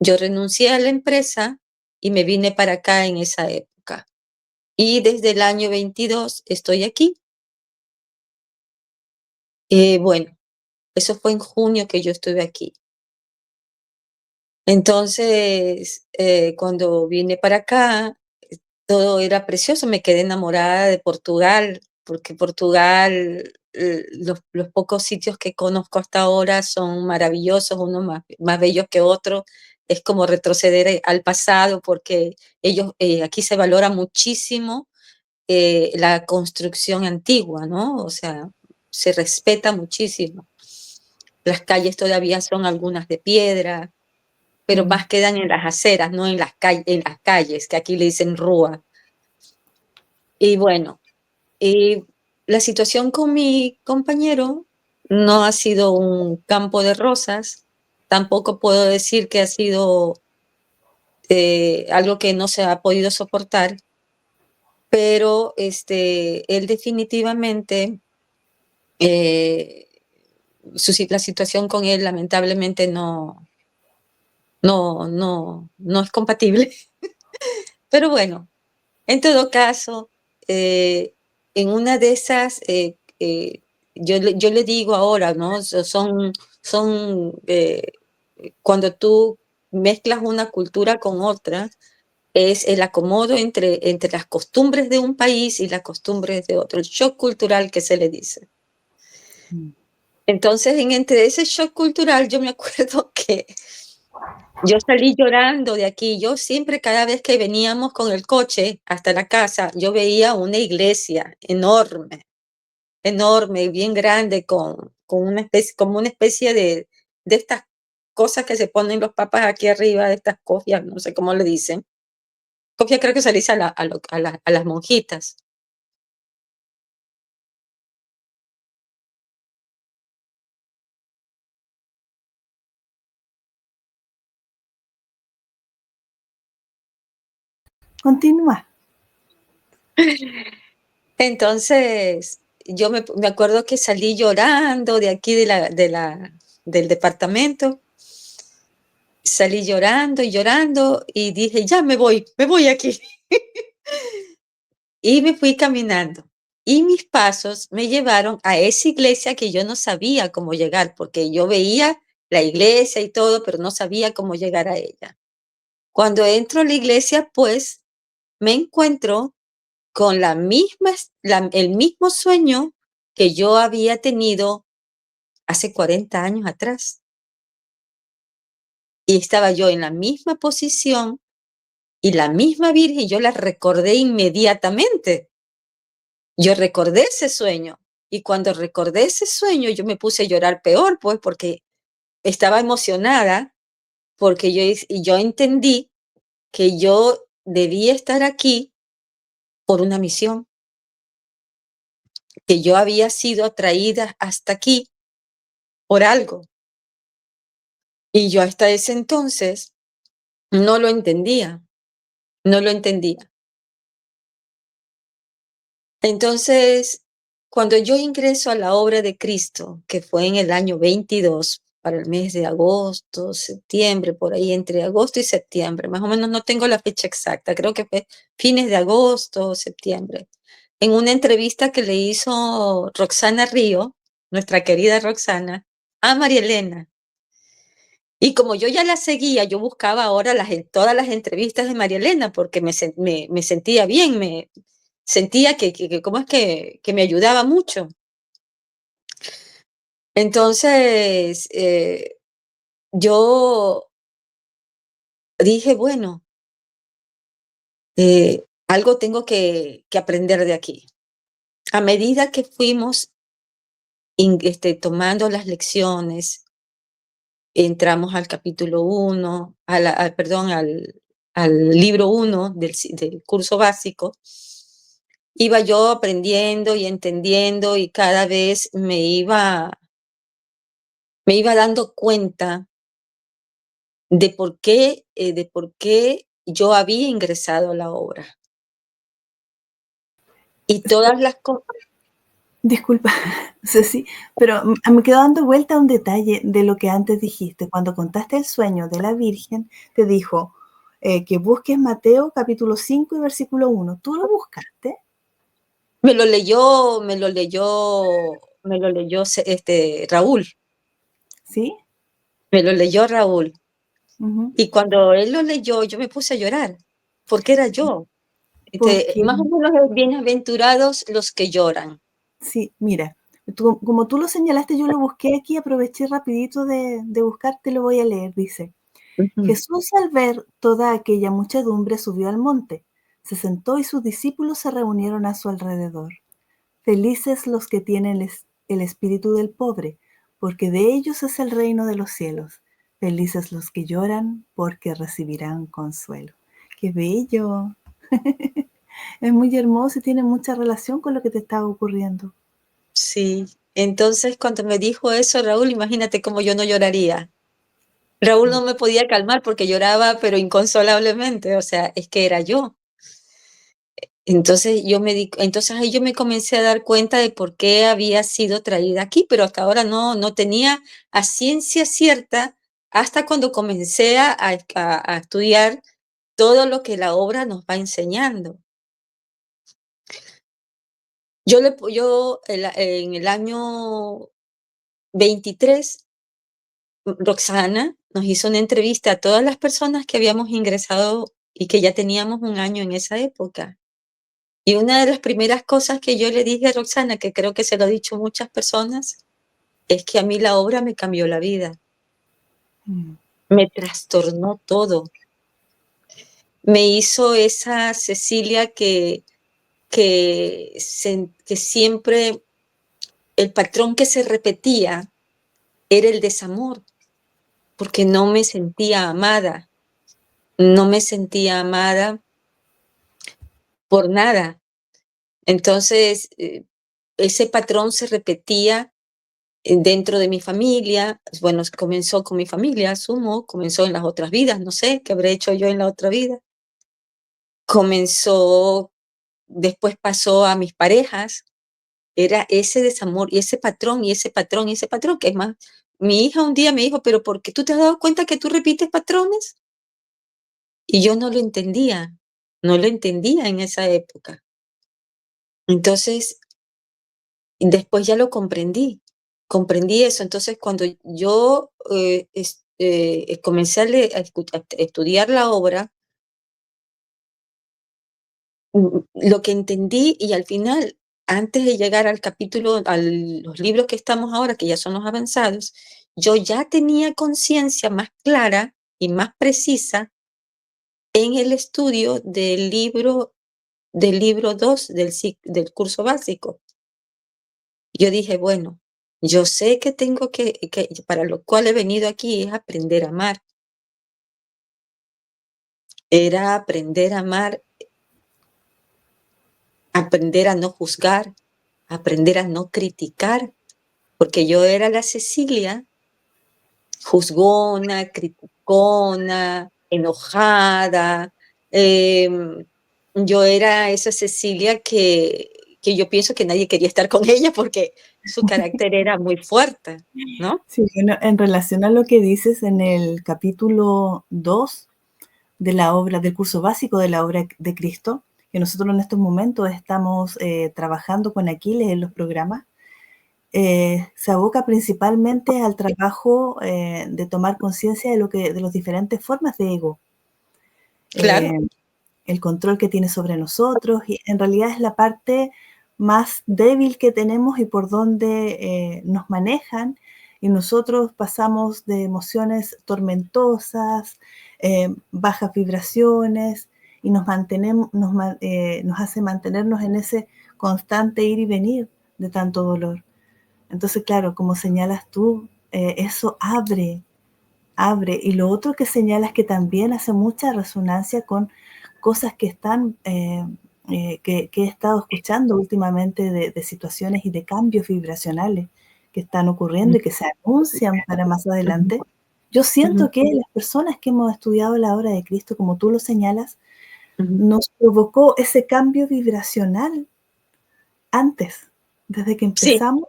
[SPEAKER 2] Yo renuncié a la empresa y me vine para acá en esa época. Y desde el año 22 estoy aquí. Bueno, eso fue en junio que yo estuve aquí. Entonces, cuando vine para acá, todo era precioso, me quedé enamorada de Portugal, porque Portugal, los pocos sitios que conozco hasta ahora son maravillosos, unos más bellos que otros. Es como retroceder al pasado, porque aquí se valora muchísimo la construcción antigua, ¿no? O sea, se respeta muchísimo. Las calles todavía son algunas de piedra, pero
[SPEAKER 1] Mm,
[SPEAKER 2] más quedan en las aceras, no en las calles, que aquí le dicen rúa. Y bueno, y la situación con mi compañero no ha sido un campo de rosas, tampoco puedo decir que ha sido algo que no se ha podido soportar, pero él definitivamente, eh, la situación con él lamentablemente no es compatible. Pero bueno, en todo caso, en una de esas, yo le digo ahora, ¿no? Cuando tú mezclas una cultura con otra, es el acomodo entre las costumbres de un país y las costumbres de otro, el shock cultural que se le dice.
[SPEAKER 1] mm.
[SPEAKER 2] Entonces, entre ese shock cultural, yo me acuerdo que yo salí llorando de aquí. Yo siempre, cada vez que veníamos con el coche hasta la casa, yo veía una iglesia enorme, enorme, bien grande, como una especie de estas cosas que se ponen los papas aquí arriba, de estas cofias, no sé cómo le dicen. Cofia creo que se le dice a las monjitas.
[SPEAKER 1] Continúa.
[SPEAKER 2] Entonces, me acuerdo que salí llorando de aquí del departamento. Salí llorando y llorando y dije, ya me voy aquí. Y me fui caminando. Y mis pasos me llevaron a esa iglesia que yo no sabía cómo llegar, porque yo veía la iglesia y todo, pero no sabía cómo llegar a ella. Cuando entro a la iglesia, pues me encuentro con el mismo sueño que yo había tenido hace 40 años atrás. Y estaba yo en la misma posición y la misma Virgen, yo la recordé inmediatamente. Yo recordé ese sueño. Y cuando recordé ese sueño, yo me puse a llorar peor, pues, porque estaba emocionada, porque yo entendí que yo debía estar aquí por una misión, que yo había sido atraída hasta aquí por algo. Y yo hasta ese entonces no lo entendía, no lo entendía. Entonces, cuando yo ingreso a la obra de Cristo, que fue en el año 22, para el mes de agosto, septiembre, por ahí entre agosto y septiembre, más o menos no tengo la fecha exacta, creo que fue fines de agosto o septiembre, en una entrevista que le hizo Roxana Río, nuestra querida Roxana, a María Elena. Y como yo ya la seguía, yo buscaba ahora todas las entrevistas de María Elena porque me sentía bien, me sentía ¿cómo es que me ayudaba mucho? Entonces, yo dije, bueno, algo tengo que aprender de aquí. A medida que fuimos tomando las lecciones, entramos al capítulo 1, perdón, al libro 1 del curso básico, iba yo aprendiendo y entendiendo y cada vez me iba dando cuenta de por qué yo había ingresado a la obra. Y todas las cosas.
[SPEAKER 1] Disculpa, Ceci, pero me quedo dando vuelta a un detalle de lo que antes dijiste. Cuando contaste el sueño de la Virgen, te dijo que busques Mateo capítulo 5 y versículo 1. ¿Tú lo buscaste?
[SPEAKER 2] Me lo leyó Raúl,
[SPEAKER 1] ¿Sí?
[SPEAKER 2] me lo leyó Raúl.
[SPEAKER 1] Ujú.
[SPEAKER 2] Y cuando él lo leyó, yo me puse a llorar, porque era yo.
[SPEAKER 1] Porque
[SPEAKER 2] Más o menos es bienaventurados los que lloran.
[SPEAKER 1] sí, mira, como tú lo señalaste, yo lo busqué aquí, aproveché rapidito de buscar, te lo voy a leer. Dice,
[SPEAKER 2] Ujú.
[SPEAKER 1] Jesús al ver toda aquella muchedumbre subió al monte, se sentó y sus discípulos se reunieron a su alrededor. Felices los que tienen el espíritu del pobre, porque de ellos es el reino de los cielos. Felices los que lloran, porque recibirán consuelo. ¡Qué bello! Es muy hermoso y tiene mucha relación con lo que te estaba ocurriendo.
[SPEAKER 2] Sí. Entonces, cuando me dijo eso Raúl, imagínate cómo yo no lloraría. Raúl no me podía calmar porque lloraba, pero inconsolablemente, o sea, es que era yo. Entonces ahí yo me comencé a dar cuenta de por qué había sido traída aquí, pero hasta ahora no tenía a ciencia cierta hasta cuando comencé a estudiar todo lo que la obra nos va enseñando. En el año 23, Roxana nos hizo una entrevista a todas las personas que habíamos ingresado y que ya teníamos un año en esa época. Y una de las primeras cosas que yo le dije a Roxana, que creo que se lo he dicho a muchas personas, es que a mí la obra me cambió la vida,
[SPEAKER 1] Mm.
[SPEAKER 2] me trastornó todo, me hizo esa Cecilia que siempre el patrón que se repetía era el desamor, porque no me sentía amada por nada. Entonces, ese patrón se repetía dentro de mi familia. Bueno, comenzó con mi familia, asumo, comenzó en las otras vidas, no sé qué habré hecho yo en la otra vida. Comenzó, después pasó a mis parejas, era ese desamor y ese patrón y ese patrón y ese patrón, que es más, mi hija un día me dijo, pero ¿por qué tú te has dado cuenta que tú repites patrones? Y yo no lo entendía en esa época. Entonces, después ya lo comprendí eso. Entonces, cuando yo comencé a estudiar la obra, lo que entendí y al final, antes de llegar al capítulo, a los libros que estamos ahora, que ya son los avanzados, yo ya tenía conciencia más clara y más precisa en el estudio del libro 2 del curso básico. Yo dije, bueno, yo sé que para lo cual he venido aquí es aprender a amar. Era aprender a amar, aprender a no juzgar, aprender a no criticar, porque yo era la Cecilia juzgona, criticona, enojada. Yo era esa Cecilia que yo pienso que nadie quería estar con ella porque su carácter era muy fuerte, ¿no?
[SPEAKER 1] Sí, bueno, en relación a lo que dices en el capítulo 2 de la obra, del curso básico de la obra de Cristo, que nosotros en estos momentos estamos trabajando con Aquiles en los programas, se aboca principalmente al trabajo de tomar conciencia de las diferentes formas de ego,
[SPEAKER 2] Claro.
[SPEAKER 1] eh, el control que tiene sobre nosotros, y en realidad es la parte más débil que tenemos y por donde nos manejan, y nosotros pasamos de emociones tormentosas, bajas vibraciones, y nos hace mantenernos en ese constante ir y venir de tanto dolor. Entonces, claro, como señalas tú, eso abre. Y lo otro que señala es que también hace mucha resonancia con cosas que están, que he estado escuchando últimamente de situaciones y de cambios vibracionales que están ocurriendo y que se anuncian para más
[SPEAKER 2] Ujú,
[SPEAKER 1] adelante. Yo
[SPEAKER 2] ujú,
[SPEAKER 1] siento que las personas que hemos estudiado la obra de Cristo, como tú lo señalas,
[SPEAKER 2] ujú,
[SPEAKER 1] nos provocó ese cambio vibracional antes, desde que
[SPEAKER 2] sí,
[SPEAKER 1] empezamos.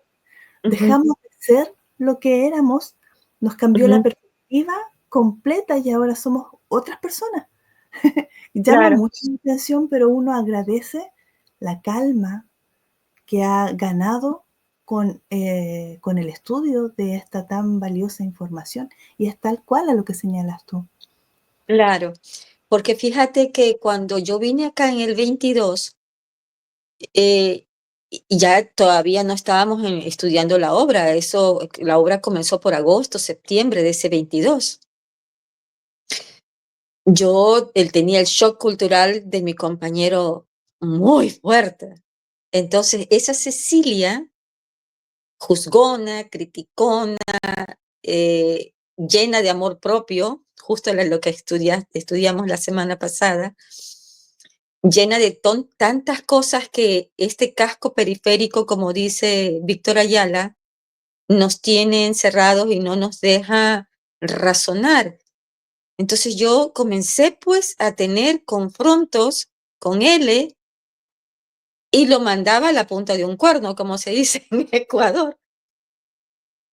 [SPEAKER 2] ujú,
[SPEAKER 1] Dejamos de ser lo que éramos, nos cambió la
[SPEAKER 2] ujú,
[SPEAKER 1] perspectiva completa y ahora somos otras personas. Llama
[SPEAKER 2] claro.
[SPEAKER 1] mucho la atención, pero uno agradece la calma que ha ganado con el estudio de esta tan valiosa información, y es tal cual a lo que señalas tú.
[SPEAKER 2] Claro, porque fíjate que cuando yo vine acá en el 22, eh, y ya todavía no estábamos estudiando la obra, eso, la obra comenzó por agosto, septiembre de ese 22. Él tenía el shock cultural de mi compañero muy fuerte. Entonces, esa Cecilia, juzgona, criticona, llena de amor propio, justo lo que estudiamos la semana pasada, llena de tantas cosas que este casco periférico, como dice Víctor Ayala, nos tiene encerrados y no nos deja razonar. Entonces yo comencé pues a tener confrontos con él y lo mandaba a la punta de un cuerno, como se dice en Ecuador.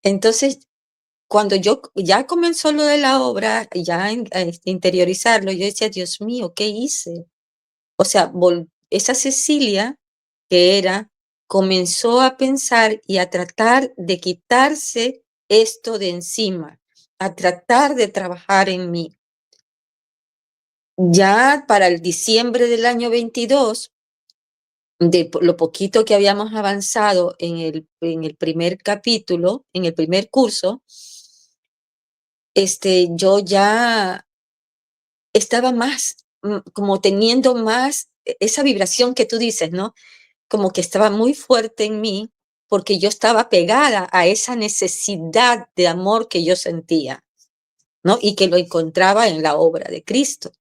[SPEAKER 2] Entonces, cuando yo ya comenzó lo de la obra, ya interiorizarlo, yo decía, Dios mío, ¿qué hice? O sea, esa Cecilia que era, comenzó a pensar y a tratar de quitarse esto de encima, a tratar de trabajar en mí. Ya para el diciembre del año 22, lo poquito que habíamos avanzado en el primer capítulo, en el primer curso, yo ya estaba más, como teniendo más esa vibración que tú dices, ¿no? Como que estaba muy fuerte en mí porque yo estaba pegada a esa necesidad de amor que yo sentía, ¿no? Y que lo encontraba en la obra de Cristo.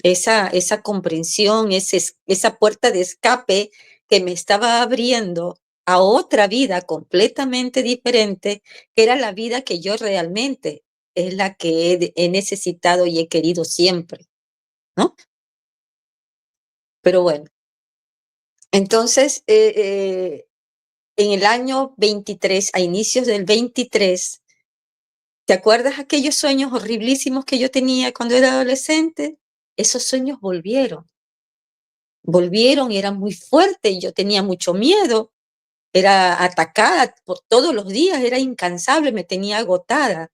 [SPEAKER 2] Esa comprensión, esa puerta de escape que me estaba abriendo a otra vida completamente diferente, que era la vida que yo realmente es la que he necesitado y he querido siempre, ¿no? Pero bueno, entonces, en el año 23, a inicios del 23, ¿te acuerdas aquellos sueños horriblísimos que yo tenía cuando era adolescente? Esos sueños volvieron y eran muy fuertes y yo tenía mucho miedo. Era atacada por todos los días, era incansable, me tenía agotada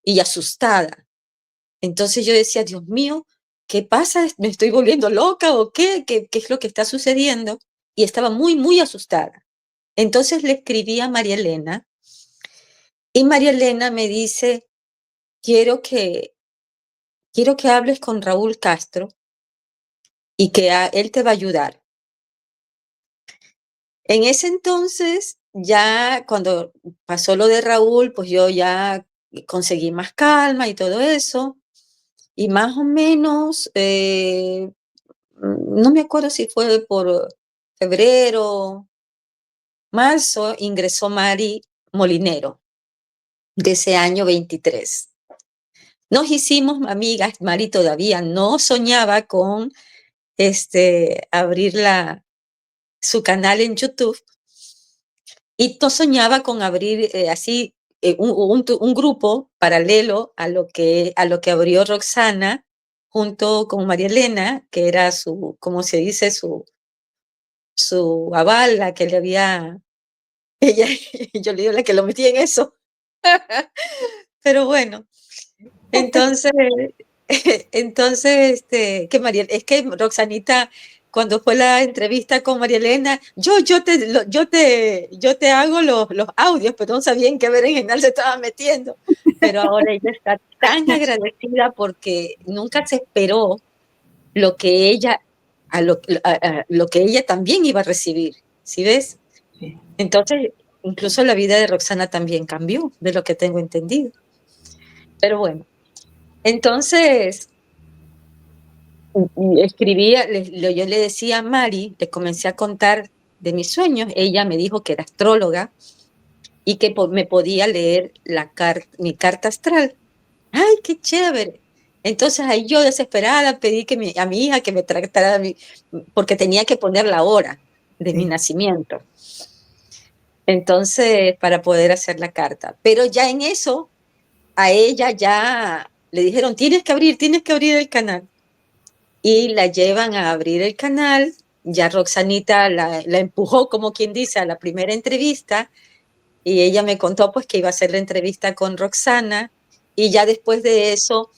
[SPEAKER 2] y asustada. Entonces yo decía, Dios mío, ¿qué pasa? ¿Me estoy volviendo loca o qué? ¿Qué es lo que está sucediendo? Y estaba muy, muy asustada. Entonces le escribí a María Elena y María Elena me dice, quiero que, quiero que hables con Raúl Castro y que él te va a ayudar. En ese entonces, ya cuando pasó lo de Raúl, pues yo ya conseguí más calma y todo eso. Y más o menos, no me acuerdo si fue por febrero, marzo, ingresó Mari Molinero de ese año 23. Nos hicimos amigas, Mari todavía no soñaba con abrir su canal en YouTube. Y yo soñaba con abrir así un grupo paralelo a lo que abrió Roxana junto con María Elena, que era su, como se dice, su aval, la que le había, ella, yo le digo la que lo metí en eso. Pero bueno, entonces, entonces, que María, es que Roxanita, cuando fue la entrevista con María Elena, yo te hago los audios, pero no sabía en qué berenjenal se estaba metiendo. Pero ahora ella está tan agradecida porque nunca se esperó lo que ella, a lo que ella también iba a recibir, ¿sí ves?
[SPEAKER 1] Sí.
[SPEAKER 2] Entonces, incluso la vida de Roxana también cambió, de lo que tengo entendido. Pero bueno, entonces y escribía, yo le decía a Mari, le comencé a contar de mis sueños, ella me dijo que era astróloga y que me podía leer mi carta astral. ¡Ay, qué chévere! Entonces ahí yo desesperada pedí a mi hija que me tratara, porque tenía que poner la hora de mi
[SPEAKER 1] Sí.
[SPEAKER 2] nacimiento. Entonces, para poder hacer la carta. Pero ya en eso, a ella ya le dijeron, tienes que abrir el canal. Y la llevan a abrir el canal. Ya Roxanita la empujó, como quien dice, a la primera entrevista y ella me contó pues que iba a hacer la entrevista con Roxana y ya después de eso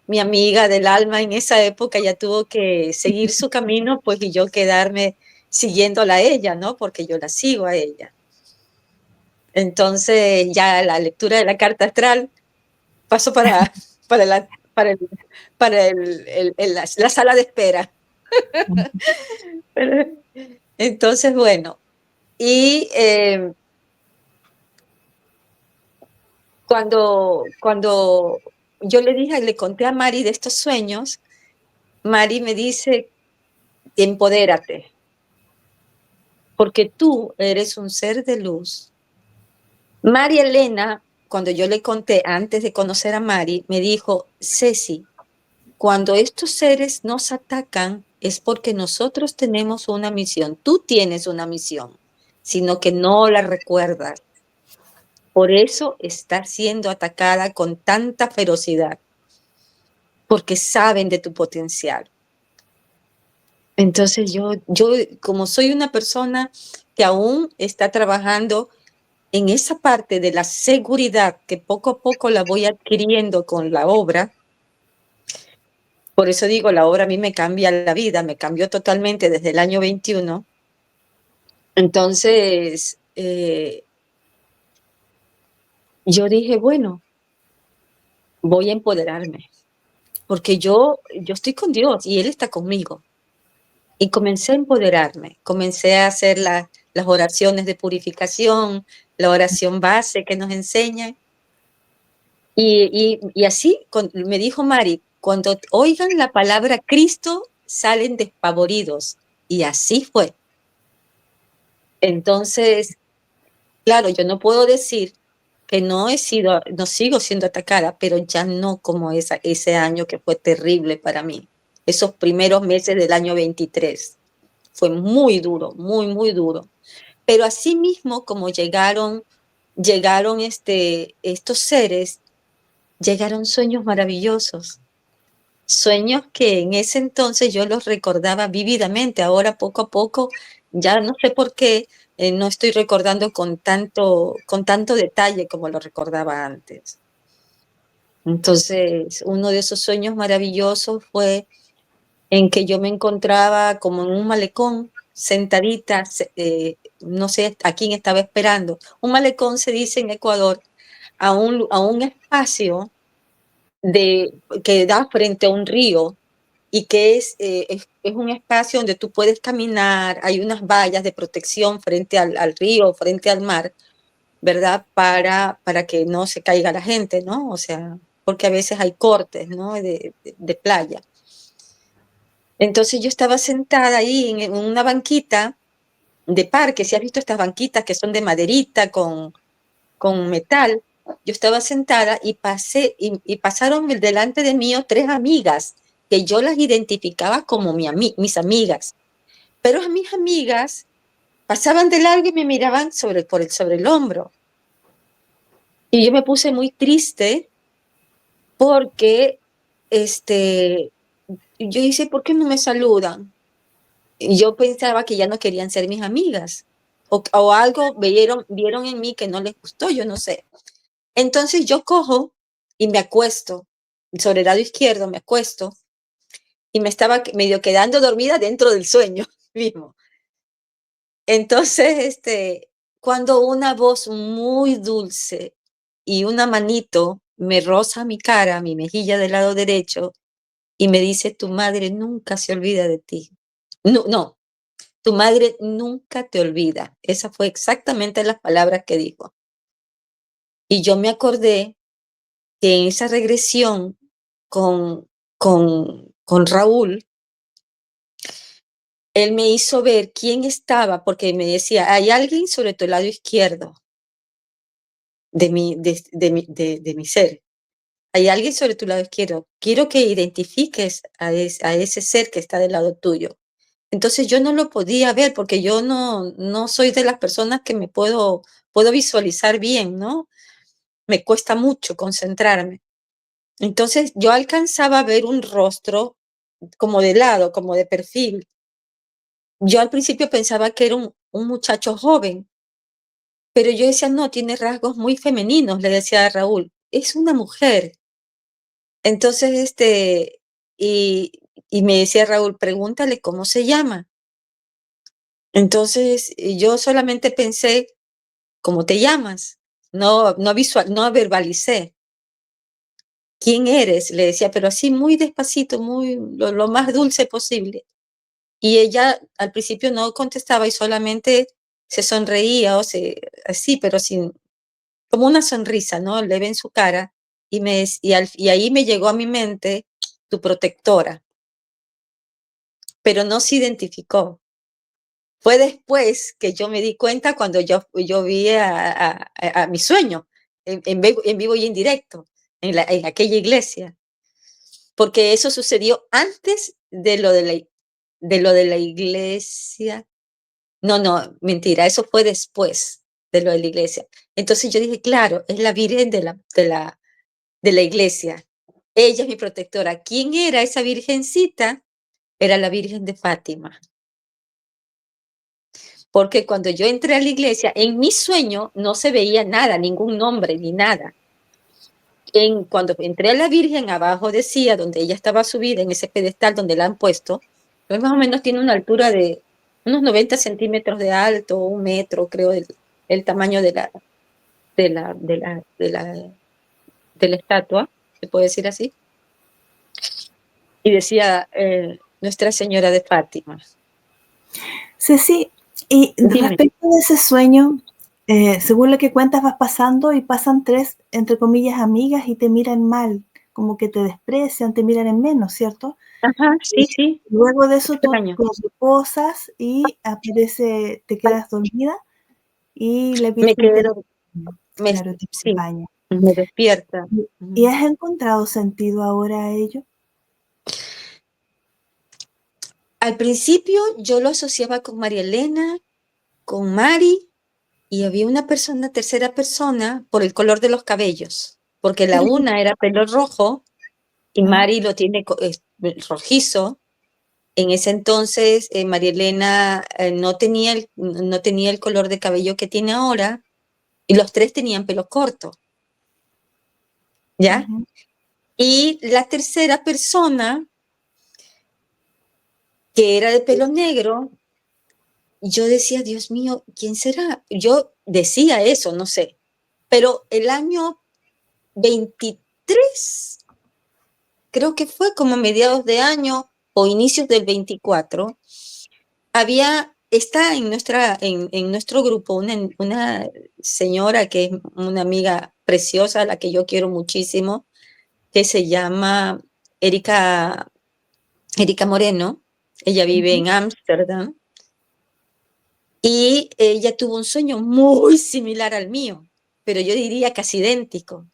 [SPEAKER 2] mi amiga del alma en esa época ya tuvo que seguir su camino pues y yo quedarme siguiéndola a ella, ¿no? Porque yo la sigo a ella. Entonces ya la lectura de la carta astral pasó para, la, para, el, la sala de espera. Entonces, bueno, y cuando yo le dije, le conté a Mari de estos sueños, Mari me dice, empodérate, porque tú eres un ser de luz. María Elena, cuando yo le conté antes de conocer a Mari, me dijo, Ceci, cuando estos seres nos atacan es porque nosotros tenemos una misión, tú tienes una misión, sino que no la recuerdas. Por eso está siendo atacada con tanta ferocidad, porque saben de tu potencial. Entonces yo como soy una persona que aún está trabajando en esa parte de la seguridad que poco a poco la voy adquiriendo con la obra, por eso digo, la obra a mí me cambia la vida, me cambió totalmente desde el año 21. Entonces, yo dije, bueno, voy a empoderarme, porque yo estoy con Dios y Él está conmigo. Y comencé a empoderarme, comencé a hacer las oraciones de purificación, la oración base que nos enseñan. Y así me dijo Mari, cuando oigan la palabra Cristo, salen despavoridos. Y así fue. Entonces, claro, yo no puedo decir que no sigo siendo atacada, pero ya no como ese año que fue terrible para mí. Esos primeros meses del año 23. Fue muy duro, muy, muy duro. Pero así mismo como llegaron estos seres, llegaron sueños maravillosos. Sueños que en ese entonces yo los recordaba vívidamente. Ahora poco a poco, ya no sé por qué, no estoy recordando con tanto detalle como lo recordaba antes. Entonces, uno de esos sueños maravillosos fue en que yo me encontraba como en un malecón, sentadita, no sé a quién estaba esperando. Un malecón se dice en Ecuador a un espacio que da frente a un río y que es un espacio donde tú puedes caminar, hay unas vallas de protección frente al río, frente al mar, ¿verdad? Para que no se caiga la gente, ¿no? O sea, porque a veces hay cortes, ¿no? De playa. Entonces yo estaba sentada ahí en una banquita de parque, si has visto estas banquitas que son de maderita con metal, yo estaba sentada y pasaron delante de mí tres amigas que yo las identificaba como mis amigas, pero a mis amigas pasaban de largo y me miraban sobre el hombro. Y yo me puse muy triste porque, yo hice, ¿por qué no me saludan? Y yo pensaba que ya no querían ser mis amigas, o algo vieron en mí que no les gustó, yo no sé. Entonces yo cojo y me acuesto, sobre el lado izquierdo me acuesto, y me estaba medio quedando dormida dentro del sueño mismo. Entonces, cuando una voz muy dulce y una manito me roza mi cara, mi mejilla del lado derecho, y me dice: "Tu madre nunca se olvida de ti". No, no, tu madre nunca te olvida. Esas fue exactamente las palabras que dijo. Y yo me acordé que en esa regresión con con Raúl, él me hizo ver quién estaba, porque me decía: "Hay alguien sobre tu lado izquierdo de mi ser. Hay alguien sobre tu lado izquierdo. Quiero que identifiques a ese ser que está del lado tuyo". Entonces, yo no lo podía ver, porque yo no soy de las personas que me puedo visualizar bien, ¿no? Me cuesta mucho concentrarme. Entonces, yo alcanzaba a ver un rostro como de lado, como de perfil. Yo al principio pensaba que era un muchacho joven, pero yo decía: "No, tiene rasgos muy femeninos", le decía a Raúl, "es una mujer". Entonces, y y me decía Raúl: "Pregúntale cómo se llama". Entonces, yo solamente pensé: "¿Cómo te llamas?". No verbalicé. "¿Quién eres?", le decía, pero así muy despacito, muy lo más dulce posible. Y ella al principio no contestaba y solamente se sonreía, así, pero sin, como una sonrisa, ¿no? Leve en su cara, y ahí me llegó a mi mente: "Tu protectora", pero no se identificó. Fue después que yo me di cuenta, cuando yo vi a mi sueño, en vivo y en directo, en aquella iglesia, porque eso sucedió antes de lo de la iglesia. No, no, mentira, eso fue después de lo de la iglesia. Entonces yo dije: "Claro, es la virgen de la iglesia. Ella es mi protectora". ¿Quién era esa virgencita? Era la Virgen de Fátima. Porque cuando yo entré a la iglesia, en mi sueño no se veía nada, ningún nombre ni nada. Cuando entré a la Virgen, abajo decía, donde ella estaba subida en ese pedestal donde la han puesto, pues más o menos tiene una altura de unos 90 centímetros de alto, 1 metro, creo, el tamaño de la estatua, se puede decir así, y decía, Nuestra Señora de Fátima.
[SPEAKER 1] Ceci, y
[SPEAKER 2] Dime.
[SPEAKER 1] respecto de ese sueño, según lo que cuentas, vas pasando y pasan 3, entre comillas, amigas y te miran mal, como que te desprecian, te miran en menos, ¿cierto?
[SPEAKER 2] Ajá,
[SPEAKER 1] Y
[SPEAKER 2] sí, sí,
[SPEAKER 1] luego de eso tú
[SPEAKER 2] extraño.
[SPEAKER 1] te reposas y aparece, te quedas dormida y la
[SPEAKER 2] Me
[SPEAKER 1] Virgen te
[SPEAKER 2] quedo, me,
[SPEAKER 1] claro, te
[SPEAKER 2] sí,
[SPEAKER 1] acompaña.
[SPEAKER 2] me despierta.
[SPEAKER 1] ¿Y has encontrado sentido ahora a ello?
[SPEAKER 2] Al principio yo lo asociaba con María Elena, con Mari, y había una persona, tercera persona, por el color de los cabellos, porque
[SPEAKER 1] ¿Qué
[SPEAKER 2] la
[SPEAKER 1] le
[SPEAKER 2] una era pelo rojo y
[SPEAKER 1] Ajá,
[SPEAKER 2] Mari lo tiene rojizo. En ese entonces, María Elena no tenía el color de cabello que tiene ahora, y los tres tenían pelo corto, ¿ya?
[SPEAKER 1] ujú,
[SPEAKER 2] Y la tercera persona, que era de pelo negro, yo decía: "Dios mío, ¿quién será?". Yo decía eso, no sé, pero el año 23, creo que fue como mediados de año o inicios del 24, está en nuestro grupo una señora que es una amiga preciosa, a la que yo quiero muchísimo, que se llama Erika, Erika Moreno. Ella vive
[SPEAKER 1] ujú,
[SPEAKER 2] en Ámsterdam y ella tuvo un sueño muy similar al mío, pero yo diría casi idéntico.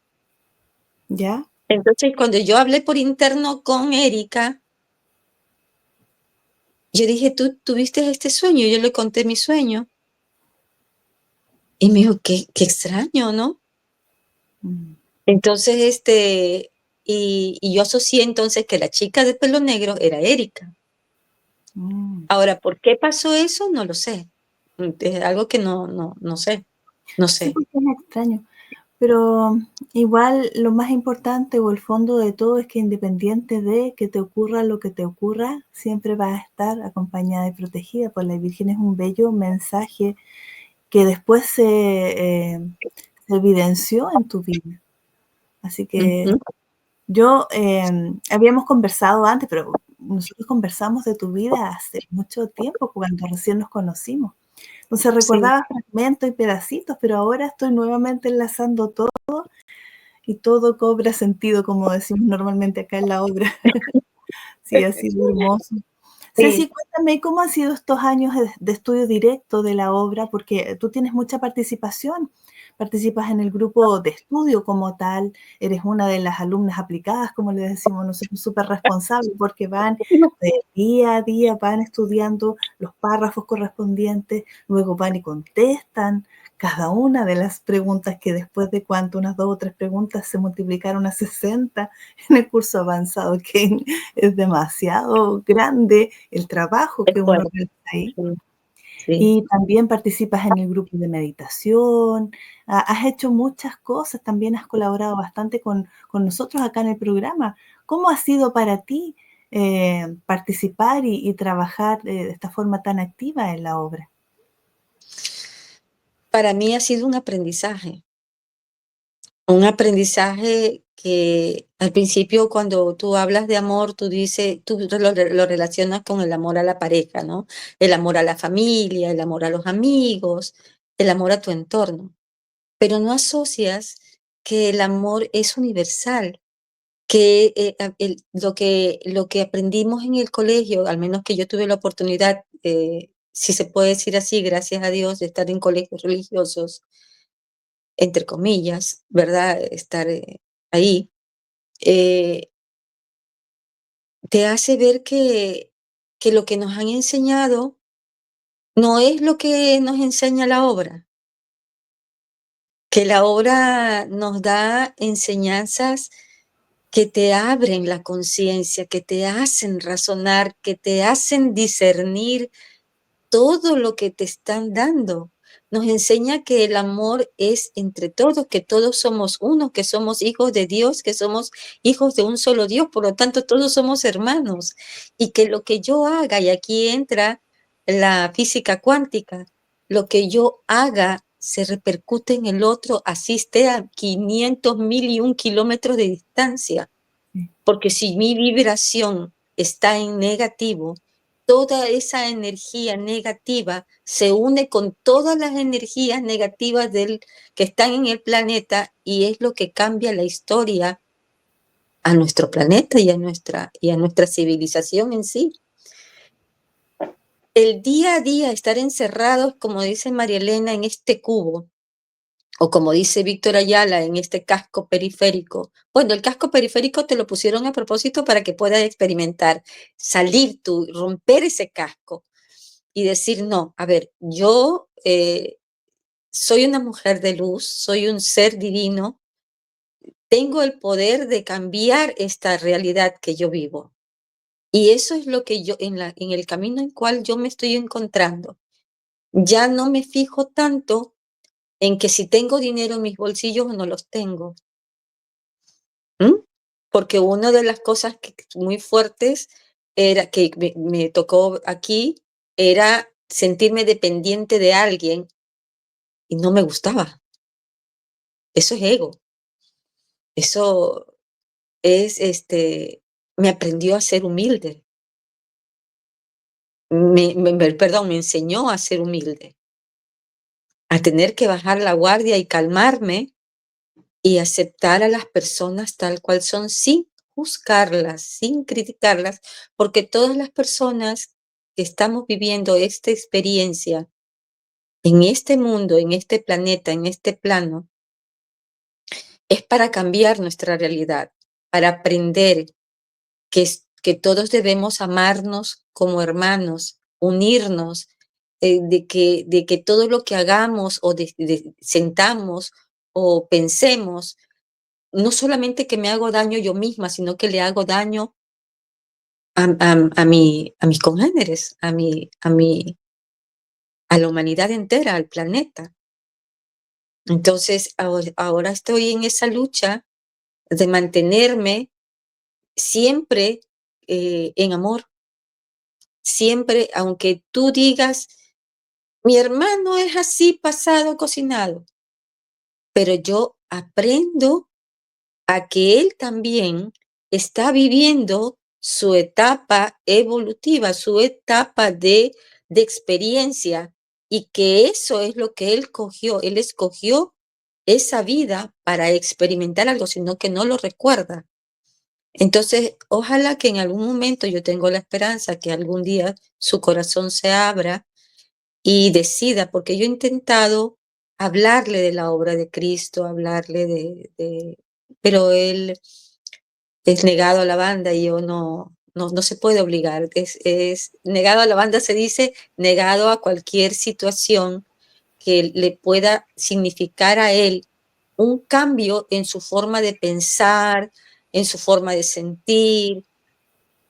[SPEAKER 1] ¿ya?
[SPEAKER 2] Entonces, cuando yo hablé por interno con Erika, yo dije: "¿Tú tuviste este sueño?". Yo le conté mi sueño. Y me dijo: "Qué extraño, ¿no?".
[SPEAKER 1] Mm,
[SPEAKER 2] Entonces, y yo asocié entonces que la chica de pelo negro era Erika.
[SPEAKER 1] mm.
[SPEAKER 2] Ahora, ¿por qué pasó eso? No lo sé. Es algo que no sé, no
[SPEAKER 1] Sí,
[SPEAKER 2] sé.
[SPEAKER 1] porque es extraño. Pero igual lo más importante o el fondo de todo es que independiente de que te ocurra lo que te ocurra, siempre vas a estar acompañada y protegida, pues la Virgen es un bello mensaje que después se evidenció en tu vida. Así que
[SPEAKER 2] Ujú.
[SPEAKER 1] yo, habíamos conversado antes, pero nosotros conversamos de tu vida hace mucho tiempo, cuando recién nos conocimos. Entonces
[SPEAKER 2] Sí,
[SPEAKER 1] recordaba fragmentos y pedacitos, pero ahora estoy nuevamente enlazando todo y todo cobra sentido, como decimos normalmente acá en la obra. Sí, ha sido hermoso.
[SPEAKER 2] sí.
[SPEAKER 1] Ceci, cuéntame, ¿cómo han sido estos años de estudio directo de la obra? Porque tú tienes mucha participación, participas en el grupo de estudio como tal, eres una de las alumnas aplicadas, como le decimos nosotros, súper responsable, porque van día a día, van estudiando los párrafos correspondientes, luego van y contestan cada una de las preguntas que después de cuánto, unas 2 o 3 preguntas se multiplicaron a 60 en el curso avanzado, que es demasiado grande el trabajo
[SPEAKER 2] Es
[SPEAKER 1] que uno
[SPEAKER 2] fuerte,
[SPEAKER 1] realiza ahí.
[SPEAKER 2] sí, sí.
[SPEAKER 1] Y también participas en el grupo de meditación, has hecho muchas cosas, también has colaborado bastante con nosotros acá en el programa. ¿Cómo ha sido para ti, participar y trabajar, de esta forma tan activa en la obra?
[SPEAKER 2] Para mí ha sido un aprendizaje que al principio cuando tú hablas de amor, tú dices, tú lo relacionas con el amor a la pareja, ¿no? El amor a la familia, el amor a los amigos, el amor a tu entorno, pero no asocias que el amor es universal, que lo que aprendimos en el colegio, al menos que yo tuve la oportunidad, si se puede decir así, gracias a Dios, de estar en colegios religiosos, entre comillas, ¿verdad? Estar ahí, eh, te hace ver que lo que nos han enseñado no es lo que nos enseña la obra, que la obra nos da enseñanzas que te abren la conciencia, que te hacen razonar, que te hacen discernir todo lo que te están dando. Nos enseña que el amor es entre todos, que todos somos uno, que somos hijos de Dios, que somos hijos de un solo Dios, por lo tanto todos somos hermanos. Y que lo que yo haga, y aquí entra la física cuántica, lo que yo haga se repercute en el otro, así esté a 500, 1001 kilómetros de distancia.
[SPEAKER 1] Sí,
[SPEAKER 2] Porque si mi vibración está en negativo, toda esa energía negativa se une con todas las energías negativas que están en el planeta y es lo que cambia la historia a nuestro planeta y a nuestra civilización en sí. El día a día estar encerrados, como dice María Elena, en este cubo, o como dice Víctor Ayala, en este casco periférico. Bueno, el casco periférico te lo pusieron a propósito para que puedas experimentar, salir tú, romper ese casco y decir, no, a ver, yo soy una mujer de luz, soy un ser divino, tengo el poder de cambiar esta realidad que yo vivo. Y eso es lo que yo, en el camino en cual yo me estoy encontrando. Ya no me fijo tanto en que si tengo dinero en mis bolsillos o no los tengo. ¿Mm? Porque una de las cosas muy fuertes era que me tocó aquí, era sentirme dependiente de alguien y no me gustaba. Eso es ego. Eso es, me aprendió a ser humilde. Perdón, me enseñó a ser humilde, a tener que bajar la guardia y calmarme y aceptar a las personas tal cual son sin juzgarlas, sin criticarlas, porque todas las personas que estamos viviendo esta experiencia en este mundo, en este planeta, en este plano, es para cambiar nuestra realidad, para aprender que todos debemos amarnos como hermanos, unirnos de que todo lo que hagamos o sentamos o pensemos, no solamente que me hago daño yo misma, sino que le hago daño a mis congéneres, a la humanidad entera, al planeta. Entonces, ahora estoy en esa lucha de mantenerme siempre en amor, siempre, aunque tú digas, mi hermano es así, pasado, cocinado, pero yo aprendo a que él también está viviendo su etapa evolutiva, su etapa de experiencia, y que eso es lo que él cogió. Él escogió esa vida para experimentar algo, sino que no lo recuerda. Entonces, ojalá que en algún momento, yo tengo la esperanza que algún día su corazón se abra y decida, porque yo he intentado hablarle de la obra de Cristo, hablarle pero él es negado a la banda y yo no se puede obligar. Es negado a la banda, se dice negado a cualquier situación que le pueda significar a él un cambio en su forma de pensar, en su forma de sentir,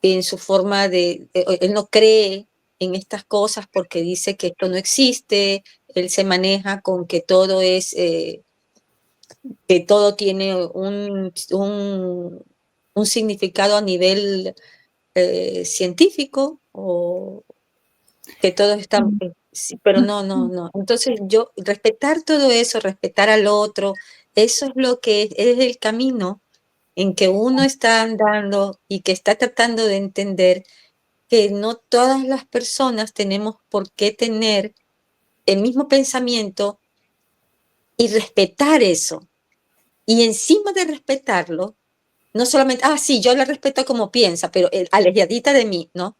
[SPEAKER 2] en su forma él no cree en estas cosas porque dice que esto no existe. Él se maneja con que todo tiene un significado a nivel científico, o que todos están, sí, pero no, no, no. Entonces yo, respetar todo eso, respetar al otro, eso es lo que es el camino en que uno está andando y que está tratando de entender que no todas las personas tenemos por qué tener el mismo pensamiento, y respetar eso. Y encima de respetarlo, no solamente, sí, yo la respeto como piensa, pero alejadita de mí, ¿no?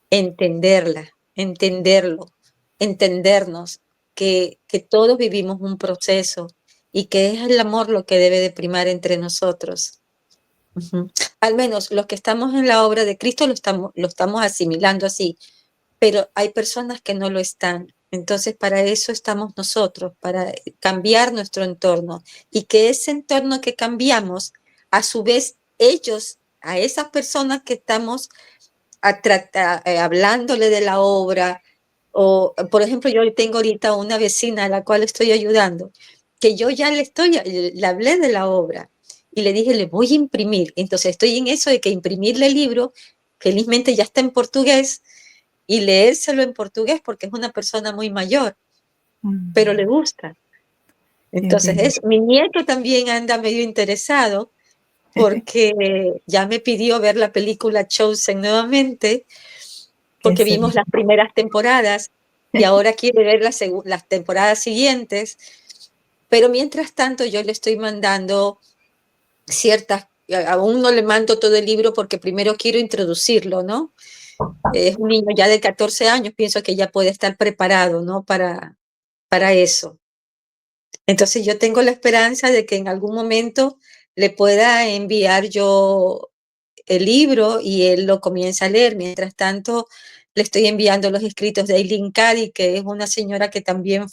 [SPEAKER 2] Entenderla, entenderlo, entendernos, que todos vivimos un proceso y que es el amor lo que debe de primar entre nosotros. Ujú. Al menos los que estamos en la obra de Cristo lo estamos asimilando así, pero hay personas que no lo están. Entonces, para eso estamos nosotros, para cambiar nuestro entorno, y que ese entorno que cambiamos, a su vez, ellos, a esas personas que estamos hablándole de la obra, o por ejemplo, yo tengo ahorita una vecina a la cual estoy ayudando, que yo ya le hablé de la obra y le dije, le voy a imprimir. Entonces estoy en eso de que imprimirle el libro, felizmente ya está en portugués, y leérselo en portugués porque es una persona muy mayor, pero le gusta.
[SPEAKER 1] Qué bien.
[SPEAKER 2] Entonces, mi nieto también anda medio interesado porque ya me pidió ver la película Chosen nuevamente, porque vimos las
[SPEAKER 1] Excelente.
[SPEAKER 2] primeras temporadas y ahora quiere ver las temporadas siguientes. Pero mientras tanto yo le estoy mandando aún no le mando todo el libro porque primero quiero introducirlo, ¿no? Es un niño ya de 14 años, pienso que ya puede estar preparado, ¿no? Para eso. Entonces yo tengo la esperanza de que en algún momento le pueda enviar yo el libro y él lo comienza a leer. Mientras tanto, le estoy enviando los escritos de Eileen Cady, que es una señora que también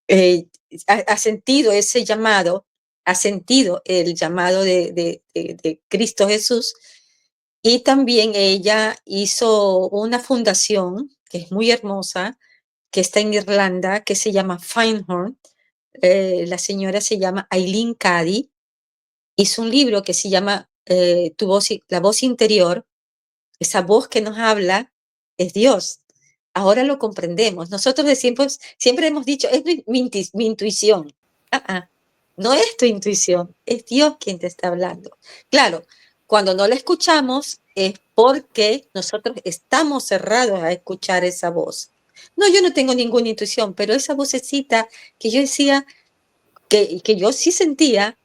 [SPEAKER 2] eh, ha sentido ese llamado, ha sentido el llamado de Cristo Jesús, y también ella hizo una fundación que es muy hermosa, que está en Irlanda, que se llama Findhorn. La señora se llama Eileen Cady, hizo un libro que se llama La voz interior. Esa voz que nos habla es Dios. Ahora lo comprendemos. Nosotros siempre hemos dicho, es mi intuición. No es tu intuición, es Dios quien te está hablando. Claro, cuando no la escuchamos es porque nosotros estamos cerrados a escuchar esa voz. No, yo no tengo ninguna intuición, pero esa vocecita que yo decía, que yo sí sentía,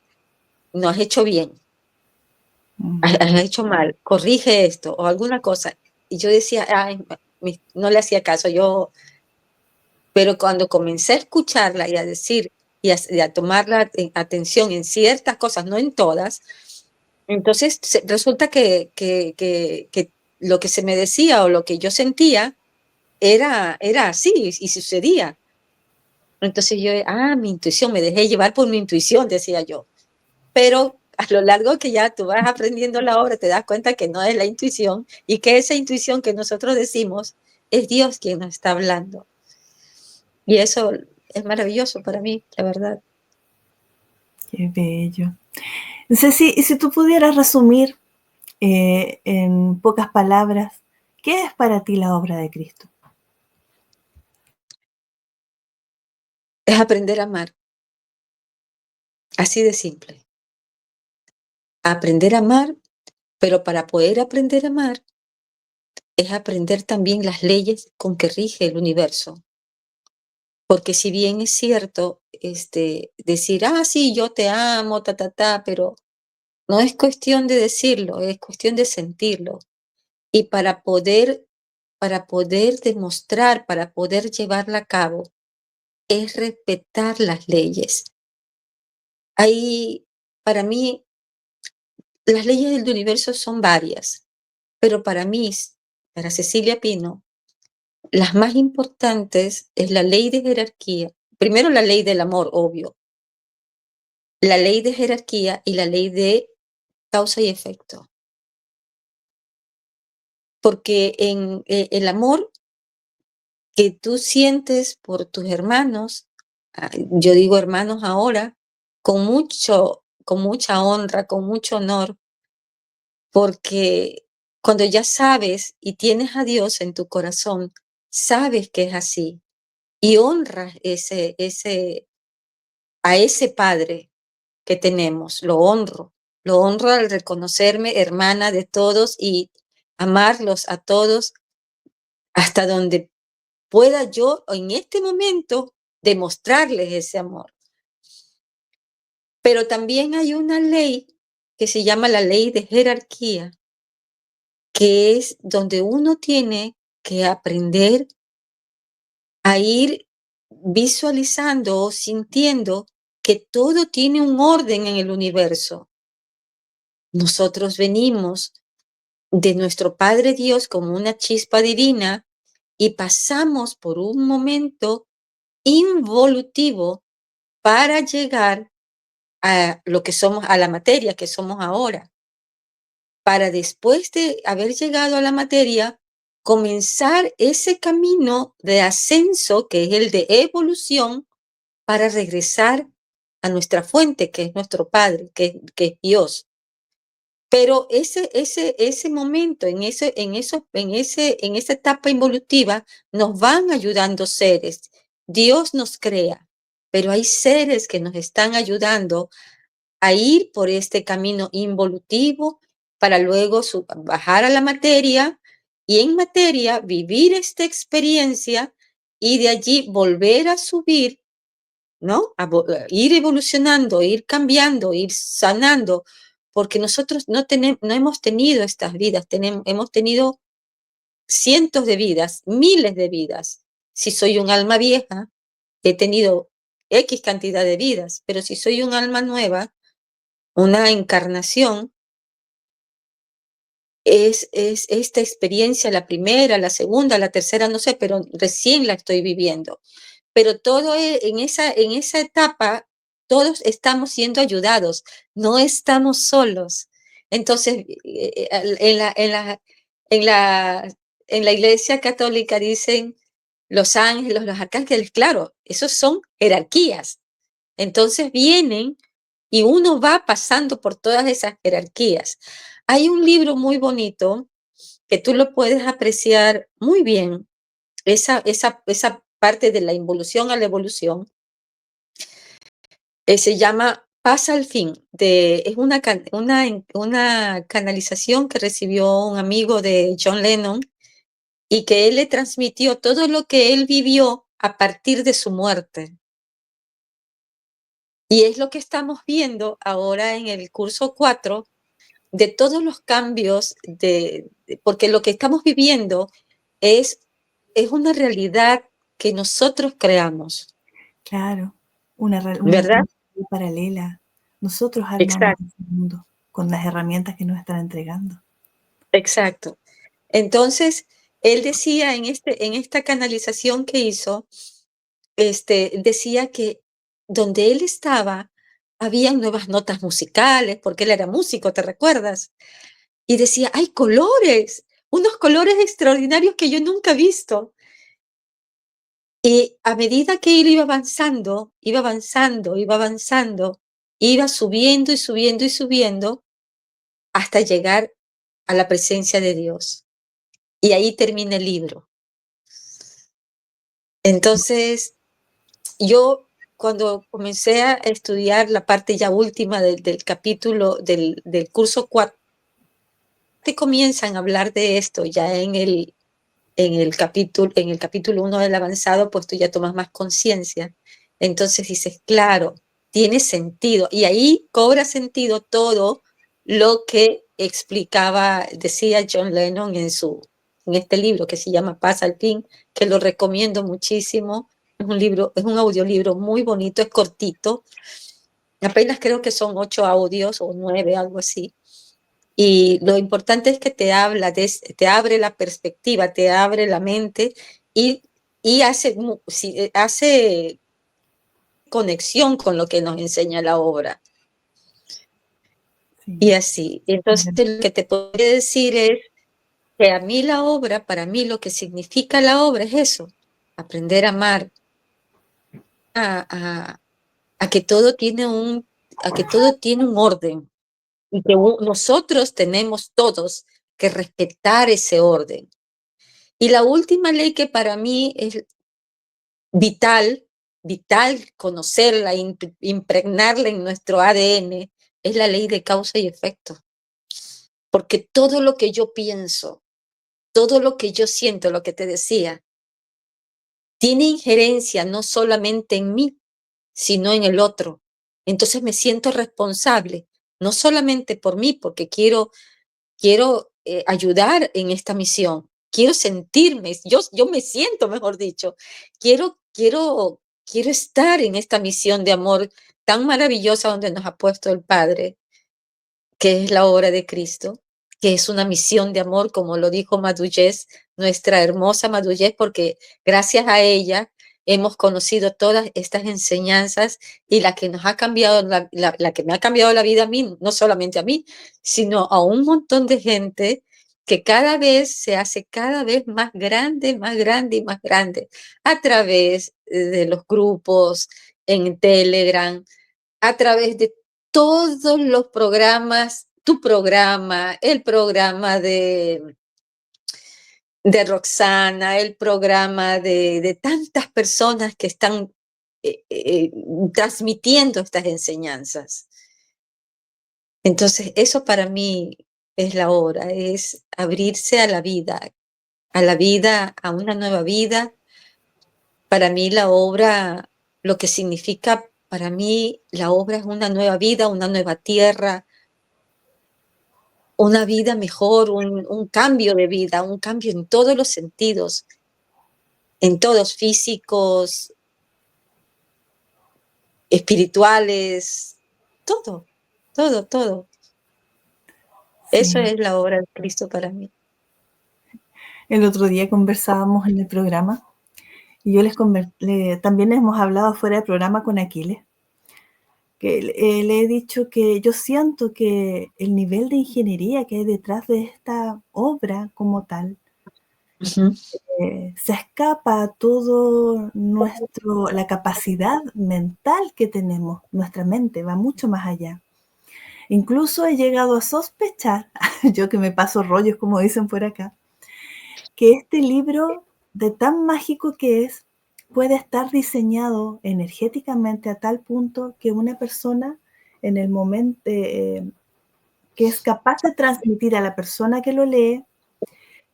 [SPEAKER 2] no has hecho bien, has hecho mal, corrige esto o alguna cosa. Y yo decía, ay, no le hacía caso, pero cuando comencé a escucharla y a decir y a tomar la atención en ciertas cosas, no en todas, entonces resulta que lo que se me decía o lo que yo sentía era así y sucedía. Entonces yo, mi intuición, me dejé llevar por mi intuición, decía yo. Pero a lo largo que ya tú vas aprendiendo la obra, te das cuenta que no es la intuición y que esa intuición que nosotros decimos es Dios quien nos está hablando. Y eso es maravilloso para mí, la verdad.
[SPEAKER 1] Qué bello. Ceci, y si tú pudieras resumir en pocas palabras, ¿qué es para ti la obra de Cristo?
[SPEAKER 2] Es aprender a amar, así de simple. Aprender a amar, pero para poder aprender a amar es aprender también las leyes con que rige el universo. Porque si bien es cierto, decir, sí, yo te amo, pero no es cuestión de decirlo, es cuestión de sentirlo. Y para poder demostrar, para poder llevarla a cabo, es respetar las leyes. Ahí, para mí, las leyes del universo son varias, pero para mí, para Cecilia Pino, las más importantes es la ley de jerarquía. Primero la ley del amor, obvio. La ley de jerarquía y la ley de causa y efecto. Porque en el amor que tú sientes por tus hermanos, yo digo hermanos ahora, con mucha honra, con mucho honor, porque cuando ya sabes y tienes a Dios en tu corazón, sabes que es así y honras a ese Padre que tenemos, lo honro al reconocerme hermana de todos y amarlos a todos hasta donde pueda yo en este momento demostrarles ese amor. Pero también hay una ley que se llama la ley de jerarquía, que es donde uno tiene que aprender a ir visualizando o sintiendo que todo tiene un orden en el universo. Nosotros venimos de nuestro Padre Dios como una chispa divina y pasamos por un momento involutivo para llegar a lo que somos, a la materia que somos ahora, para después de haber llegado a la materia, comenzar ese camino de ascenso que es el de evolución para regresar a nuestra fuente, que es nuestro Padre, que es Dios. Pero ese momento, en esa etapa involutiva, nos van ayudando seres. Dios nos crea, pero hay seres que nos están ayudando a ir por este camino involutivo para luego bajar a la materia y en materia vivir esta experiencia y de allí volver a subir, ¿no? Ir evolucionando, ir cambiando, ir sanando, porque nosotros no hemos tenido estas vidas, hemos tenido cientos de vidas, miles de vidas. Si soy un alma vieja, he tenido X cantidad de vidas, pero si soy un alma nueva, una encarnación, es esta experiencia la primera, la segunda, la tercera, no sé, pero recién la estoy viviendo. Pero todo en esa etapa, todos estamos siendo ayudados, no estamos solos. Entonces, en la, en la Iglesia Católica dicen los ángeles, los arcángeles, claro, esos son jerarquías. Entonces vienen y uno va pasando por todas esas jerarquías. Hay un libro muy bonito que tú lo puedes apreciar muy bien, esa parte de la involución a la evolución, se llama Paz al fin, es una canalización que recibió un amigo de John Lennon y que él le transmitió todo lo que él vivió a partir de su muerte. Y es lo que estamos viendo ahora en el curso 4 de todos los cambios, porque lo que estamos viviendo es una realidad que nosotros creamos,
[SPEAKER 1] Claro, una
[SPEAKER 2] ¿verdad?
[SPEAKER 1] paralela. Nosotros armamos
[SPEAKER 2] Exacto,
[SPEAKER 1] ese mundo con las herramientas que nos están entregando.
[SPEAKER 2] exacto. Entonces, Él decía en esta canalización que hizo, decía que donde él estaba, habían nuevas notas musicales, porque él era músico, ¿te recuerdas? Y decía, hay colores, unos colores extraordinarios que yo nunca he visto. Y a medida que él iba avanzando, iba avanzando, iba avanzando, iba subiendo y subiendo y subiendo hasta llegar a la presencia de Dios. Y ahí termina el libro. Entonces, yo cuando comencé a estudiar la parte ya última del capítulo del curso 4, te comienzan a hablar de esto ya en el capítulo 1 del avanzado, pues tú ya tomas más conciencia. Entonces dices, claro, tiene sentido. Y ahí cobra sentido todo lo que explicaba, decía John Lennon en este libro que se llama Paz al Fin, que lo recomiendo muchísimo. Es un libro, es un audiolibro muy bonito, es cortito. Apenas creo que son 8 audios o 9, algo así. Y lo importante es que te abre la perspectiva, te abre la mente y, hace conexión con lo que nos enseña la obra.
[SPEAKER 1] Sí,
[SPEAKER 2] Y así. Entonces, lo que te puedo decir es que a mí la obra, para mí lo que significa la obra es eso, aprender a amar, a, a que todo tiene a que todo tiene un orden y que nosotros tenemos todos que respetar ese orden. Y la última ley que para mí es vital, vital conocerla, impregnarla en nuestro ADN, es la ley de causa y efecto. Porque todo lo que yo pienso, todo lo que yo siento, lo que te decía, tiene injerencia no solamente en mí, sino en el otro. Entonces me siento responsable, no solamente por mí, porque quiero ayudar en esta misión, quiero sentirme, yo me siento, mejor dicho, quiero estar en esta misión de amor tan maravillosa donde nos ha puesto el Padre, que es la obra de Cristo, que es una misión de amor, como lo dijo Maduyez, nuestra hermosa Maduyez, porque gracias a ella hemos conocido todas estas enseñanzas y la que nos ha cambiado, la que me ha cambiado la vida a mí, no solamente a mí, sino a un montón de gente que cada vez se hace cada vez más grande y más grande, a través de los grupos en Telegram, a través de todos los programas, tu programa, el programa de Roxana, el programa de tantas personas que están eh, eh, transmitiendo estas enseñanzas. Entonces, eso para mí es la obra, es abrirse a la vida, a una nueva vida. Para mí la obra, lo que significa para mí la obra es una nueva vida, una nueva tierra, una vida mejor, un cambio de vida, un cambio en todos los sentidos, en todos, físicos, espirituales, todo, todo, todo. Eso
[SPEAKER 1] sí.
[SPEAKER 2] es la obra de Cristo para mí.
[SPEAKER 1] El otro día conversábamos en el programa y yo también hemos hablado fuera del programa con Aquiles, que le he dicho que yo siento que el nivel de ingeniería que hay detrás de esta obra como tal
[SPEAKER 2] Ujú.
[SPEAKER 1] se escapa a todo la capacidad mental que tenemos. Nuestra mente va mucho más allá. Incluso he llegado a sospechar, yo que me paso rollos como dicen por acá, que este libro, de tan mágico que es, puede estar diseñado energéticamente a tal punto que una persona en el momento que es capaz de transmitir a la persona que lo lee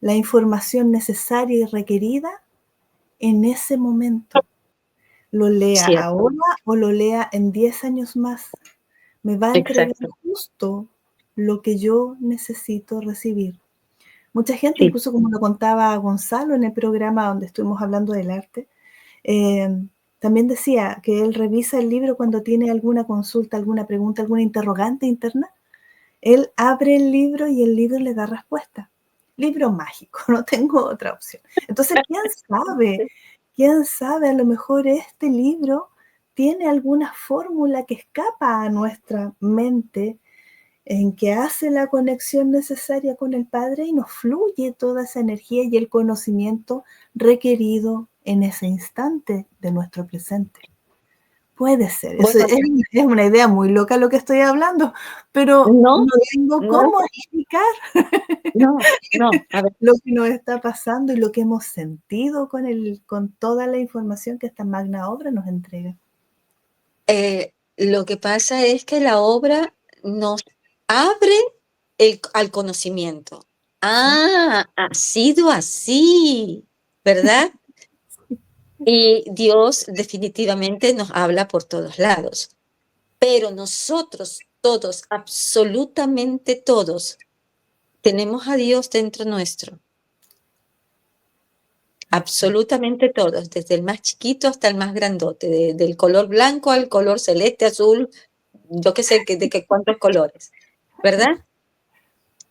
[SPEAKER 1] la información necesaria y requerida en ese momento. Lo lea
[SPEAKER 2] Cierto,
[SPEAKER 1] ahora o lo lea en 10 años más. Me va a entregar
[SPEAKER 2] exacto.
[SPEAKER 1] justo lo que yo necesito recibir. Mucha gente,
[SPEAKER 2] Sí,
[SPEAKER 1] incluso como lo contaba Gonzalo en el programa donde estuvimos hablando del arte, también decía que él revisa el libro cuando tiene alguna consulta, alguna pregunta, alguna interrogante interna. Él abre el libro y el libro le da respuesta. libro mágico, no tengo otra opción. Entonces, quién sabe, a lo mejor este libro tiene alguna fórmula que escapa a nuestra mente, en que hace la conexión necesaria con el Padre y nos fluye toda esa energía y el conocimiento requerido en ese instante de nuestro presente. Puede ser,
[SPEAKER 2] Bueno,
[SPEAKER 1] es una idea muy loca lo que estoy hablando, pero
[SPEAKER 2] no,
[SPEAKER 1] no tengo
[SPEAKER 2] no,
[SPEAKER 1] cómo explicar
[SPEAKER 2] no. A ver,
[SPEAKER 1] lo que nos está pasando y lo que hemos sentido con toda la información que esta magna obra nos entrega.
[SPEAKER 2] lo que pasa es que la obra nos abre al conocimiento.
[SPEAKER 1] Sí,
[SPEAKER 2] Ha sido así, ¿verdad? Y Dios definitivamente nos habla por todos lados. Pero nosotros todos, absolutamente todos, tenemos a Dios dentro nuestro.
[SPEAKER 1] así es,
[SPEAKER 2] Absolutamente todos, desde el más chiquito hasta el más grandote, del color blanco al color celeste, azul, yo qué sé, de que cuántos colores, ¿verdad?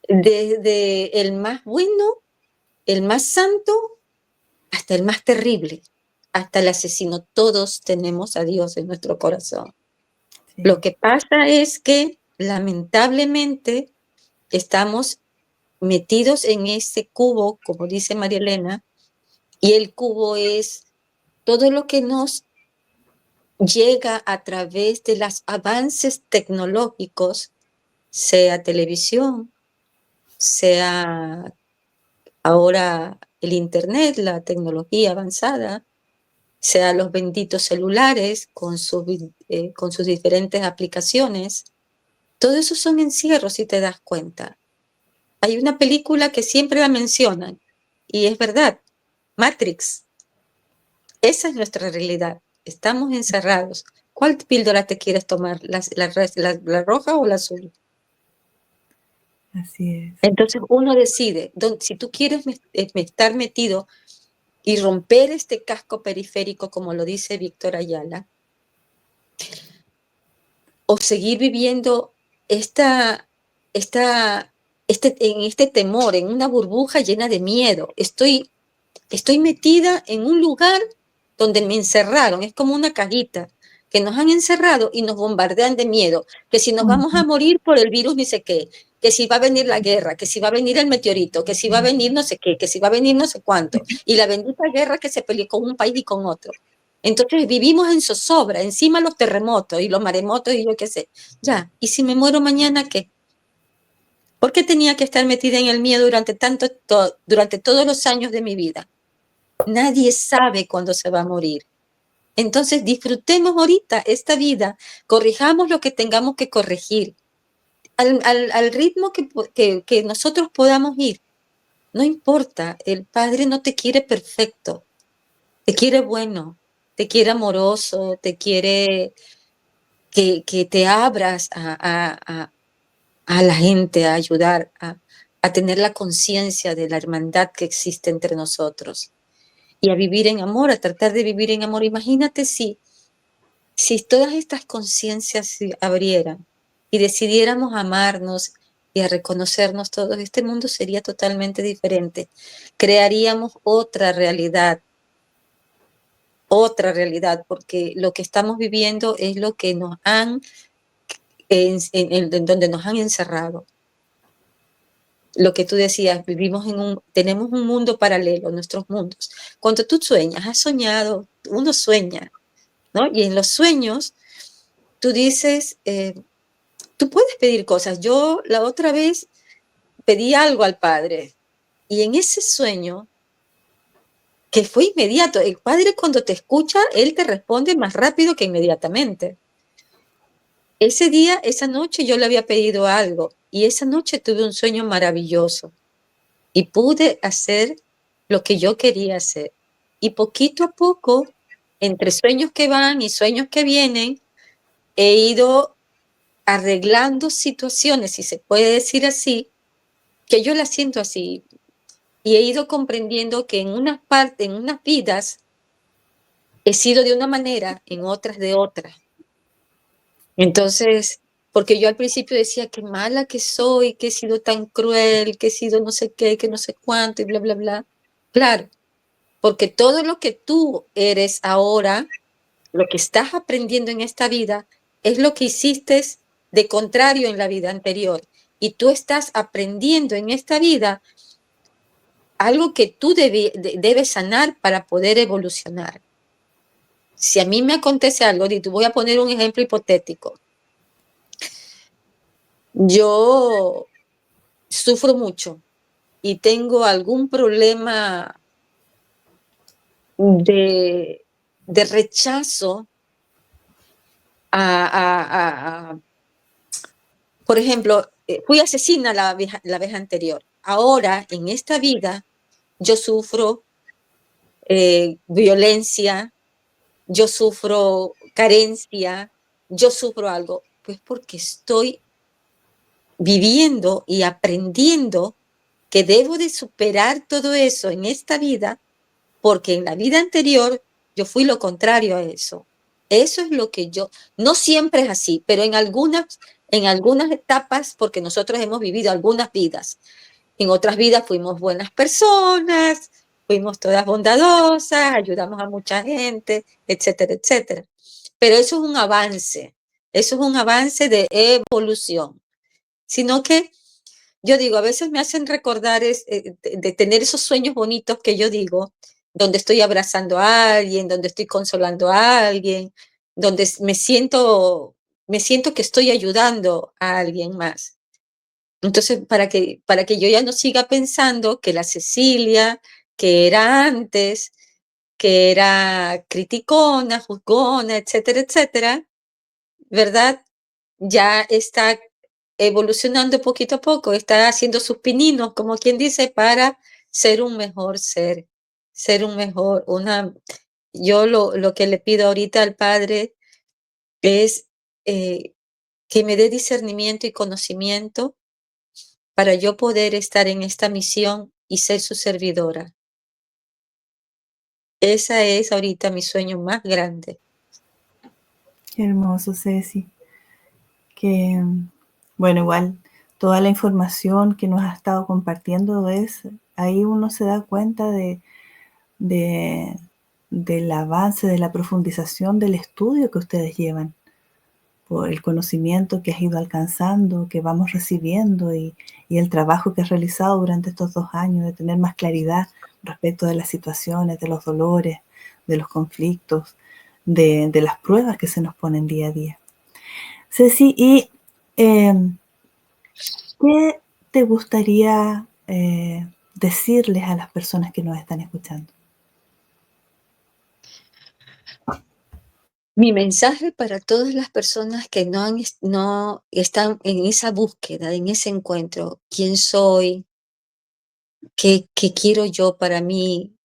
[SPEAKER 2] Desde el más bueno, el más santo, hasta el más terrible, hasta el asesino, todos tenemos a Dios en nuestro corazón. Lo
[SPEAKER 1] sí,
[SPEAKER 2] que pasa es que, lamentablemente, estamos metidos en ese cubo, como dice María Elena, y el cubo es todo lo que nos llega a través de los avances tecnológicos, sea televisión, sea ahora el Internet, la tecnología avanzada, sea los benditos celulares con sus diferentes aplicaciones. Todo eso son encierros, si te das cuenta. Hay una película que siempre la mencionan, y es verdad, Matrix. Esa es nuestra realidad. Estamos encerrados. ¿Cuál píldora te quieres tomar? ¿La roja o la azul?
[SPEAKER 1] así es.
[SPEAKER 2] Entonces uno decide, si tú quieres estar metido y romper este casco periférico, como lo dice Víctor Ayala, o seguir viviendo esta, en este temor, en una burbuja llena de miedo. Estoy metida en un lugar donde me encerraron, es como una cajita, que nos han encerrado y nos bombardean de miedo, que si nos vamos a
[SPEAKER 1] Ujú.
[SPEAKER 2] morir por el virus ni sé qué, que si va a venir la guerra, que si va a venir el meteorito, que si va a venir no sé qué, que si va a venir no sé cuánto, y la bendita guerra que se peleó con un país y con otro. Entonces vivimos en zozobra, encima los terremotos y los maremotos y yo qué sé. Ya, ¿y si me muero mañana qué? ¿Por qué tenía que estar metida en el miedo durante todos los años de mi vida? Nadie sabe cuándo se va a morir. Entonces disfrutemos ahorita esta vida, corrijamos lo que tengamos que corregir, al ritmo que nosotros podamos ir. No importa, el Padre no te quiere perfecto, te quiere bueno, te quiere amoroso, te quiere que te abras a la gente, a ayudar, a tener la conciencia de la hermandad que existe entre nosotros y a vivir en amor, a tratar de vivir en amor. Imagínate si todas estas conciencias se abrieran y decidiéramos amarnos y a reconocernos todos, este mundo sería totalmente diferente. Crearíamos otra realidad, porque lo que estamos viviendo es lo que nos han, en donde nos han encerrado. Lo que tú decías, tenemos un mundo paralelo, nuestros mundos. Cuando tú sueñas, has soñado, uno sueña, ¿no? Y en los sueños, tú dices, tú puedes pedir cosas. Yo la otra vez pedí algo al Padre y en ese sueño, que fue inmediato, el Padre cuando te escucha, Él te responde más rápido que inmediatamente. Ese día, esa noche yo le había pedido algo y esa noche tuve un sueño maravilloso y pude hacer lo que yo quería hacer. Y poquito a poco, entre sueños que van y sueños que vienen, he ido arreglando situaciones, si se puede decir así, que yo las siento así. Y he ido comprendiendo que en unas vidas, he sido de una manera, en otras de otra. Entonces, Porque yo al principio decía: "Qué mala que soy, que he sido tan cruel, que he sido no sé qué, que no sé cuánto y bla, bla, bla". Claro, porque todo lo que tú eres ahora, lo que estás aprendiendo en esta vida, es lo que hiciste de contrario en la vida anterior. Y tú estás aprendiendo en esta vida algo que tú debes sanar para poder evolucionar. Si a mí me acontece algo, y te voy a poner un ejemplo hipotético. Yo sufro mucho y tengo algún problema de, de rechazo a, por ejemplo, fui asesina la vez anterior. Ahora, en esta vida, yo sufro violencia, yo sufro carencia, yo sufro algo, pues porque estoy viviendo y aprendiendo que debo de superar todo eso en esta vida, porque en la vida anterior yo fui lo contrario a eso. Eso es lo que yo, no siempre es así, pero en algunas etapas, porque nosotros hemos vivido algunas vidas. En otras vidas fuimos buenas personas, fuimos todas bondadosas, ayudamos a mucha gente, etcétera, etcétera. Pero eso es un avance de evolución. Sino que yo digo, a veces me hacen recordar de tener esos sueños bonitos que yo digo, donde estoy abrazando a alguien, donde estoy consolando a alguien, donde me siento que estoy ayudando a alguien más. Entonces, para que yo ya no siga pensando que la Cecilia que era antes, que era criticona, juzgona, etcétera, etcétera, ¿verdad? Ya está evolucionando poquito a poco, está haciendo sus pininos, como quien dice, para ser un mejor ser un mejor, yo lo que le pido ahorita al Padre es que me dé discernimiento y conocimiento para yo poder estar en esta misión y ser su servidora. Esa es ahorita mi sueño más grande.
[SPEAKER 1] Qué hermoso, Ceci. Que, bueno, igual toda la información que nos ha estado compartiendo ahí uno se da cuenta de, del avance, de la profundización del estudio que ustedes llevan, por el conocimiento que has ido alcanzando, que vamos recibiendo y el trabajo que has realizado durante estos 2 años de tener más claridad respecto de las situaciones, de los dolores, de los conflictos, de las pruebas que se nos ponen día a día. Ceci, ¿y qué te gustaría decirles a las personas que nos están escuchando?
[SPEAKER 2] Mi mensaje para todas las personas que no están en esa búsqueda, en ese encuentro, ¿quién soy? ¿Qué quiero yo para mí?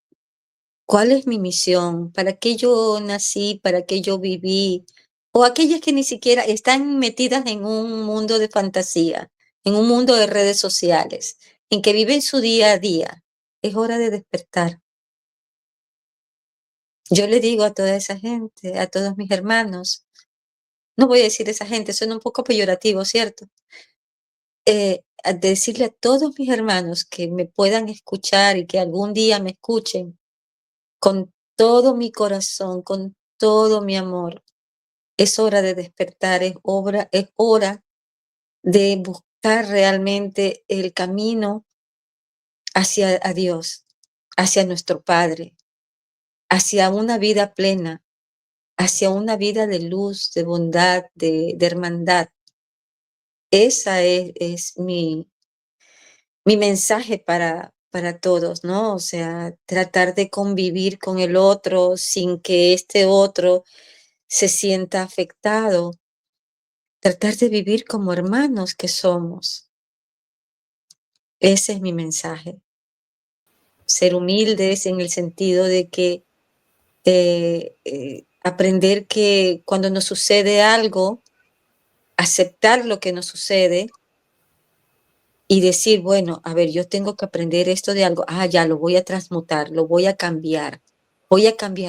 [SPEAKER 2] ¿Cuál es mi misión? ¿Para qué yo nací? ¿Para qué yo viví? O aquellas que ni siquiera están metidas en un mundo de fantasía, en un mundo de redes sociales, en que viven su día a día. Es hora de despertar. Yo le digo a toda esa gente, a todos mis hermanos, no voy a decir esa gente, suena un poco peyorativo, ¿cierto? A decirle a todos mis hermanos que me puedan escuchar y que algún día me escuchen con todo mi corazón, con todo mi amor. Es hora de despertar, es hora de buscar realmente el camino hacia a Dios, hacia nuestro Padre, hacia una vida plena, hacia una vida de luz, de bondad, de hermandad. Esa es mi mensaje para todos, ¿no? O sea, tratar de convivir con el otro sin que este otro se sienta afectado, tratar de vivir como hermanos que somos. Ese es mi mensaje. Ser humildes en el sentido de que aprender que cuando nos sucede algo, aceptar lo que nos sucede y decir, bueno, a ver, yo tengo que aprender esto de algo, ya lo voy a transmutar, lo voy a cambiar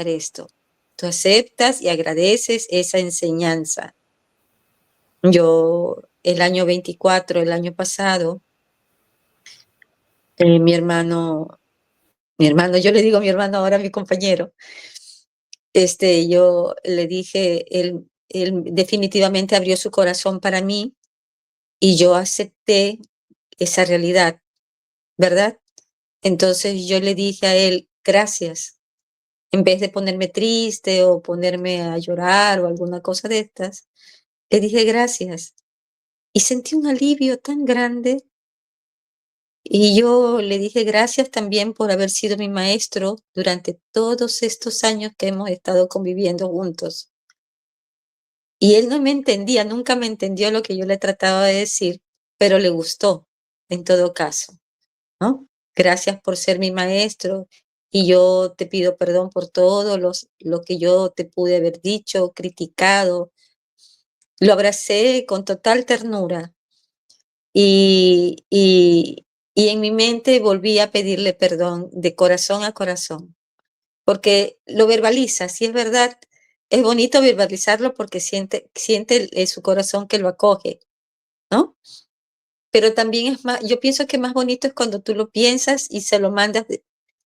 [SPEAKER 2] esto. Tú aceptas y agradeces esa enseñanza. Yo el año 24, el año pasado, mi hermano, yo le digo mi hermano ahora, mi compañero, yo le dije, él definitivamente abrió su corazón para mí y yo acepté esa realidad, ¿verdad? Entonces yo le dije a él, gracias. En vez de ponerme triste o ponerme a llorar o alguna cosa de estas, le dije gracias. Y sentí un alivio tan grande. Y yo le dije gracias también por haber sido mi maestro durante todos estos años que hemos estado conviviendo juntos. Y él no me entendía, nunca me entendió lo que yo le trataba de decir, pero le gustó en todo caso, ¿no? Gracias por ser mi maestro y yo te pido perdón por todo lo que yo te pude haber dicho, criticado. Lo abracé con total ternura y, y, y en mi mente volví a pedirle perdón de corazón a corazón, porque lo verbaliza, si es verdad, es bonito verbalizarlo porque siente su corazón que lo acoge, ¿no? Pero también yo pienso que más bonito es cuando tú lo piensas y se lo mandas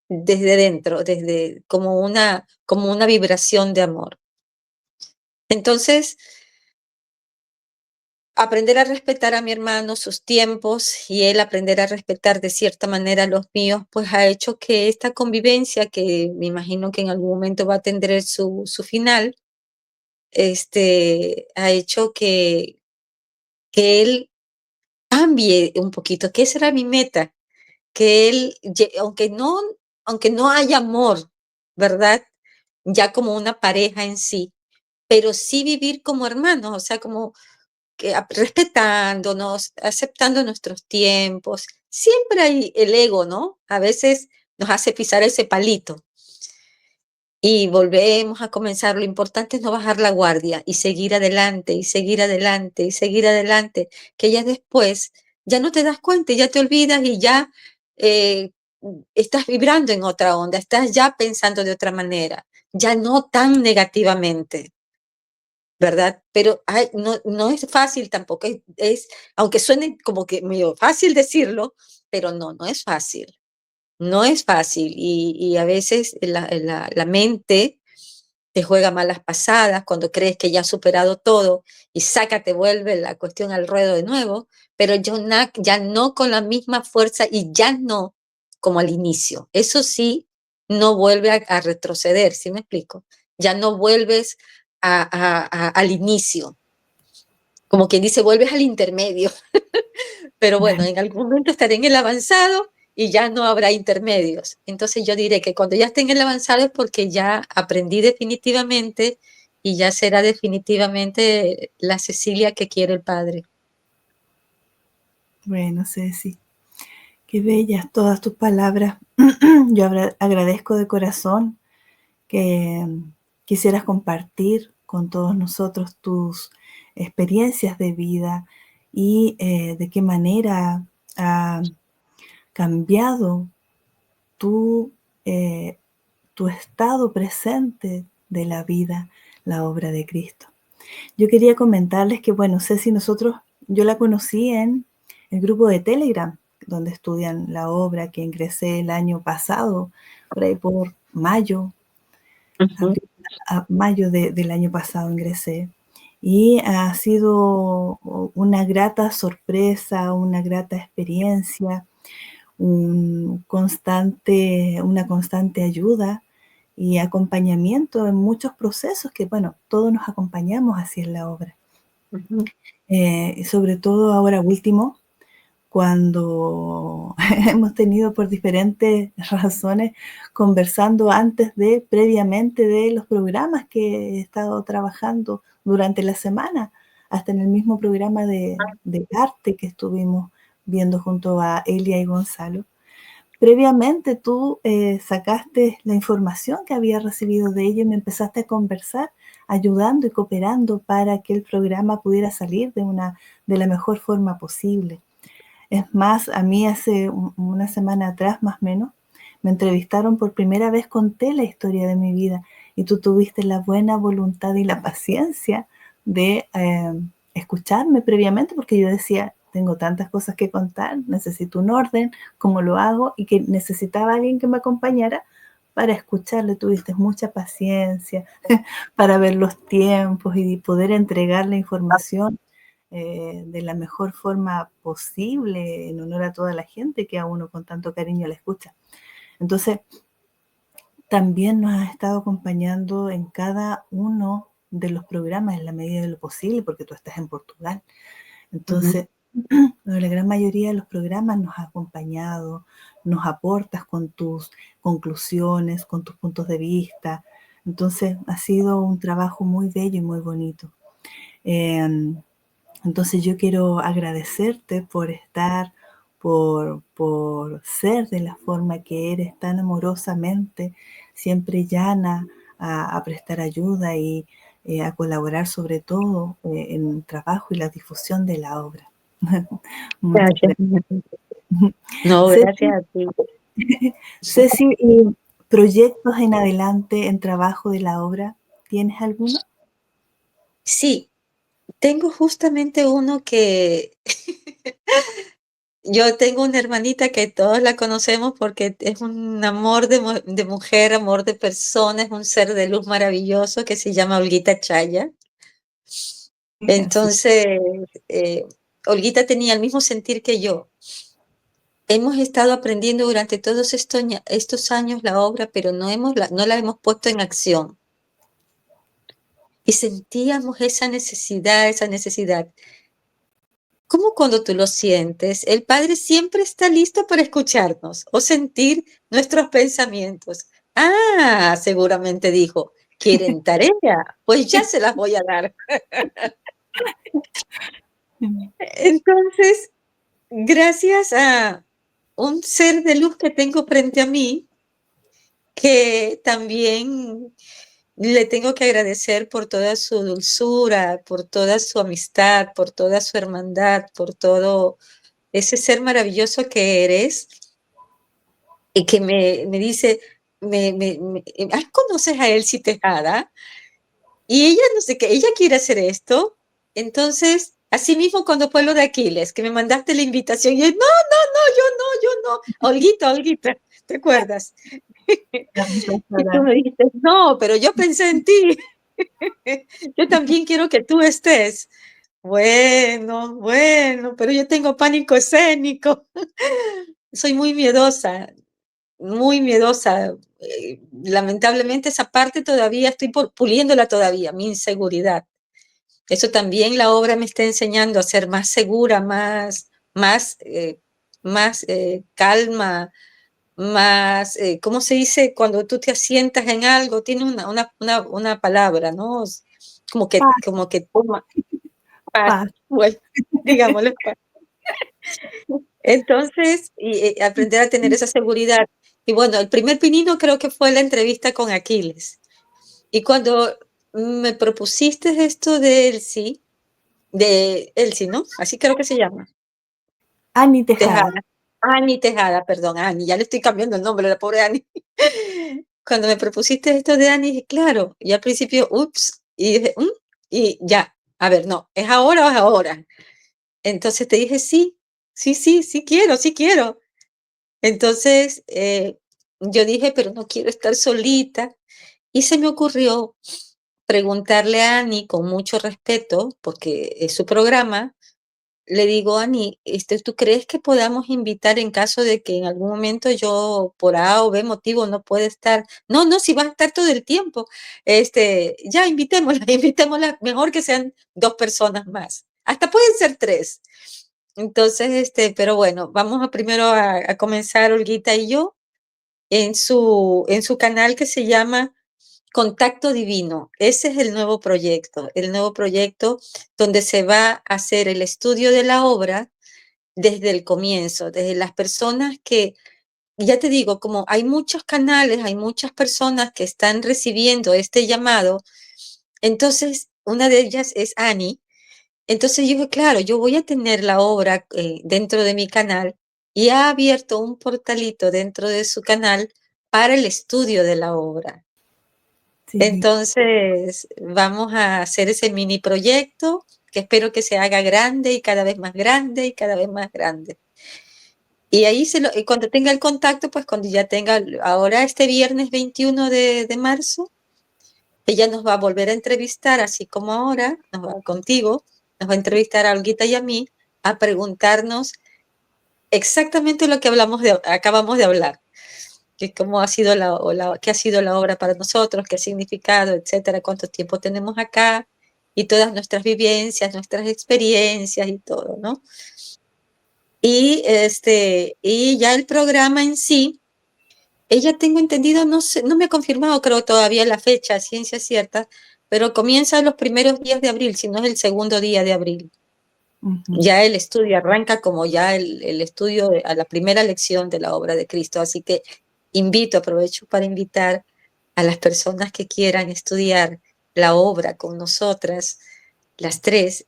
[SPEAKER 2] desde dentro, desde como una vibración de amor. Entonces, aprender a respetar a mi hermano, sus tiempos, y él aprender a respetar de cierta manera los míos, pues ha hecho que esta convivencia, que me imagino que en algún momento va a tener su final, ha hecho que él cambie un poquito, que esa era mi meta, que él, aunque no haya amor, ¿verdad? Ya como una pareja en sí, pero sí vivir como hermanos, o sea, como que respetándonos, aceptando nuestros tiempos. Siempre hay el ego, ¿no? A veces nos hace pisar ese palito y volvemos a comenzar. Lo importante es no bajar la guardia y seguir adelante y seguir adelante y seguir adelante, que ya después ya no te das cuenta, ya te olvidas y ya eh, estás vibrando en otra onda, estás ya pensando de otra manera, ya no tan negativamente. ¿Verdad? Pero no es fácil tampoco, aunque suene como que medio fácil decirlo, pero no es fácil, no es fácil. Y a veces la mente te juega malas pasadas cuando crees que ya has superado todo y te vuelve la cuestión al ruedo de nuevo, pero ya no con la misma fuerza y ya no como al inicio. Eso sí, no vuelve a retroceder, ¿sí me explico? Ya no vuelves al inicio, como quien dice, vuelves al intermedio, pero bueno, en algún momento estaré en el avanzado y ya no habrá intermedios. Entonces yo diré que cuando ya esté en el avanzado es porque ya aprendí definitivamente y ya será definitivamente la Cecilia que quiere el padre.
[SPEAKER 1] Bueno, Ceci, qué bellas todas tus palabras. Yo agradezco de corazón que quisieras compartir con todos nosotros tus experiencias de vida y de qué manera ha cambiado tu, eh, tu estado presente de la vida, la obra de Cristo. Yo quería comentarles que, bueno, Ceci, yo la conocí en el grupo de Telegram, donde estudian la obra, que ingresé el año pasado, por ahí por mayo,
[SPEAKER 2] Ujú,
[SPEAKER 1] abril a mayo del año pasado ingresé. Y ha sido una grata sorpresa, una grata experiencia, una constante ayuda y acompañamiento en muchos procesos que, bueno, todos nos acompañamos así en la obra.
[SPEAKER 2] ujú,
[SPEAKER 1] Sobre todo ahora último, cuando hemos tenido por diferentes razones conversando previamente de los programas que he estado trabajando durante la semana, hasta en el mismo programa de arte que estuvimos viendo junto a Elia y Gonzalo. Previamente tú sacaste la información que había recibido de ellos y me empezaste a conversar, ayudando y cooperando para que el programa pudiera salir de la mejor forma posible. Es más, a mí hace una semana atrás, más o menos, me entrevistaron por primera vez, conté la historia de mi vida y tú tuviste la buena voluntad y la paciencia de escucharme previamente, porque yo decía, tengo tantas cosas que contar, necesito un orden, cómo lo hago, y que necesitaba alguien que me acompañara para escucharle. Tuviste mucha paciencia para ver los tiempos y poder entregar la información de la mejor forma posible, en honor a toda la gente que a uno con tanto cariño le escucha. Entonces, también nos has estado acompañando en cada uno de los programas en la medida de lo posible, porque tú estás en Portugal.
[SPEAKER 2] Ujú.
[SPEAKER 1] Entonces, la gran mayoría de los programas nos has acompañado, nos aportas con tus conclusiones, con tus puntos de vista. Entonces, ha sido un trabajo muy bello y muy bonito. Entonces yo quiero agradecerte por estar, por ser de la forma que eres, tan amorosamente, siempre llana a prestar ayuda y a colaborar sobre todo en el trabajo y la difusión de la obra. Muchas
[SPEAKER 2] Gracias.
[SPEAKER 1] gracias.
[SPEAKER 2] No, gracias
[SPEAKER 1] Ceci,
[SPEAKER 2] a ti.
[SPEAKER 1] Ceci, ¿y proyectos en adelante en trabajo de la obra? ¿Tienes alguno?
[SPEAKER 2] Sí, tengo justamente uno que yo tengo una hermanita que todos la conocemos porque es un amor de mujer, amor de persona, es un ser de luz maravilloso que se llama Olguita Chaya.
[SPEAKER 1] Sí.
[SPEAKER 2] Entonces, eh, Olguita tenía el mismo sentir que yo. Hemos estado aprendiendo durante todos estos años la obra, pero no la hemos puesto en acción. Y sentíamos esa necesidad, esa necesidad. ¿Cómo cuando tú lo sientes? El Padre siempre está listo para escucharnos o sentir nuestros pensamientos. Ah, seguramente dijo, ¿quieren tarea? Pues ya se las voy a dar. Entonces, gracias a un ser de luz que tengo frente a mí, que también le tengo que agradecer por toda su dulzura, por toda su amistad, por toda su hermandad, por todo ese ser maravilloso que eres, y que me dice, ¿conoces a Elsie Tejada? Y ella no sé qué, ella quiere hacer esto. Entonces, así mismo cuando fue lo de Aquiles, que me mandaste la invitación, y yo, no, yo no. Olguita, Olguita, ¿te acuerdas? Y tú me dijiste, no, pero yo pensé en ti. Yo también quiero que tú estés. Bueno, pero yo tengo pánico escénico. Soy muy miedosa. Lamentablemente esa parte todavía estoy puliéndola todavía, mi inseguridad. Eso también la obra me está enseñando a ser más segura, más calma, más, ¿cómo se dice? Cuando tú te asientas en algo, tiene una palabra, ¿no?
[SPEAKER 1] Paz,
[SPEAKER 2] Como que toma paz,
[SPEAKER 1] paz.
[SPEAKER 2] bueno, digámosle paz. Entonces, aprender a tener esa seguridad. Y bueno, el primer pinino creo que fue la entrevista con Aquiles. Y cuando me propusiste esto de Elsie, ¿no? Así creo que se llama.
[SPEAKER 1] Ani Tejada.
[SPEAKER 2] Tejada. Ani Tejada, perdón, Ani, ya le estoy cambiando el nombre a la pobre Ani. Cuando me propusiste esto de Ani, dije, claro, y al principio, ups, y dije, y ya, a ver, no, ¿es ahora o es ahora? Entonces te dije, sí, sí quiero. Entonces, yo dije, pero no quiero estar solita. Y se me ocurrió preguntarle a Ani con mucho respeto, porque es su programa. Le digo, Ani, ¿tú crees que podamos invitar en caso de que en algún momento yo por A o B motivo no pueda estar? No, no, si va a estar todo el tiempo. Ya invitémosla, invitémosla, mejor que sean 2 personas más. Hasta pueden ser 3. Entonces, pero bueno, vamos primero a comenzar Olguita y yo en su canal que se llama Contacto Divino. Ese es el nuevo proyecto donde se va a hacer el estudio de la obra desde el comienzo, desde las personas que, ya te digo, como hay muchos canales, hay muchas personas que están recibiendo este llamado, entonces una de ellas es Ani. Entonces yo dije, claro, yo voy a tener la obra dentro de mi canal, y ha abierto un portalito dentro de su canal para el estudio de la obra.
[SPEAKER 1] Sí,
[SPEAKER 2] Entonces vamos a hacer ese mini proyecto. que espero que se haga grande y cada vez más grande y cada vez más grande. Y ahí y cuando tenga el contacto, pues cuando ya tenga, ahora este viernes 21 de marzo, ella nos va a volver a entrevistar, así como ahora, contigo, nos va a entrevistar a Olguita y a mí, a preguntarnos exactamente lo que acabamos de hablar, que cómo ha sido qué ha sido la obra para nosotros, qué significado, etcétera, cuánto tiempo tenemos acá, y todas nuestras vivencias, nuestras experiencias y todo, ¿no? Y ya el programa en sí, ella tengo entendido, no sé, no me ha confirmado, creo todavía la fecha, ciencia cierta, pero comienza los primeros días de abril, si no es el segundo día de abril. Ya el estudio arranca como ya el estudio a la primera lección de la obra de Cristo. Así que aprovecho para invitar a las personas que quieran estudiar la obra con nosotras, las tres,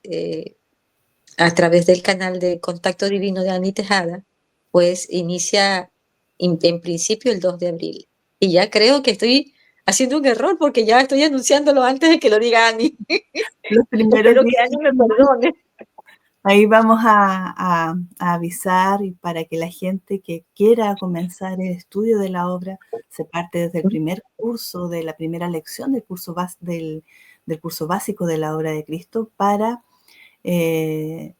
[SPEAKER 2] a través del canal de Contacto Divino de Ani Tejada, pues inicia en principio el 2 de abril. Y ya creo que estoy haciendo un error porque ya estoy anunciándolo antes de que lo diga Ani.
[SPEAKER 1] Los primeros
[SPEAKER 2] Espero que
[SPEAKER 1] días.
[SPEAKER 2] Ani me perdone.
[SPEAKER 1] Ahí vamos a avisar, y para que la gente que quiera comenzar el estudio de la obra se parte desde el primer curso, de la primera lección del curso básico de la obra de Cristo, para que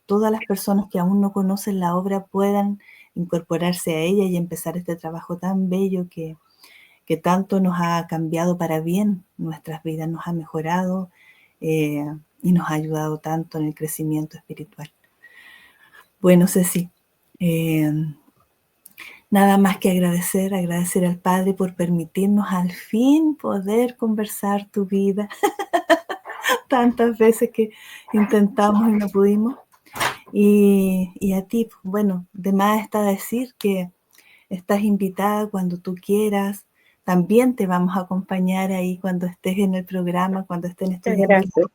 [SPEAKER 1] todas las personas que aún no conocen la obra puedan incorporarse a ella y empezar este trabajo tan bello que tanto nos ha cambiado para bien nuestras vidas, nos ha mejorado, y nos ha ayudado tanto en el crecimiento espiritual. Bueno, Ceci, nada más que agradecer al Padre por permitirnos al fin poder conversar tu vida. Tantas veces que intentamos y no pudimos. Y a ti, bueno, de más está decir que estás invitada cuando tú quieras. También te vamos a acompañar ahí cuando estés en el programa, cuando estén estudiando.
[SPEAKER 2] Gracias.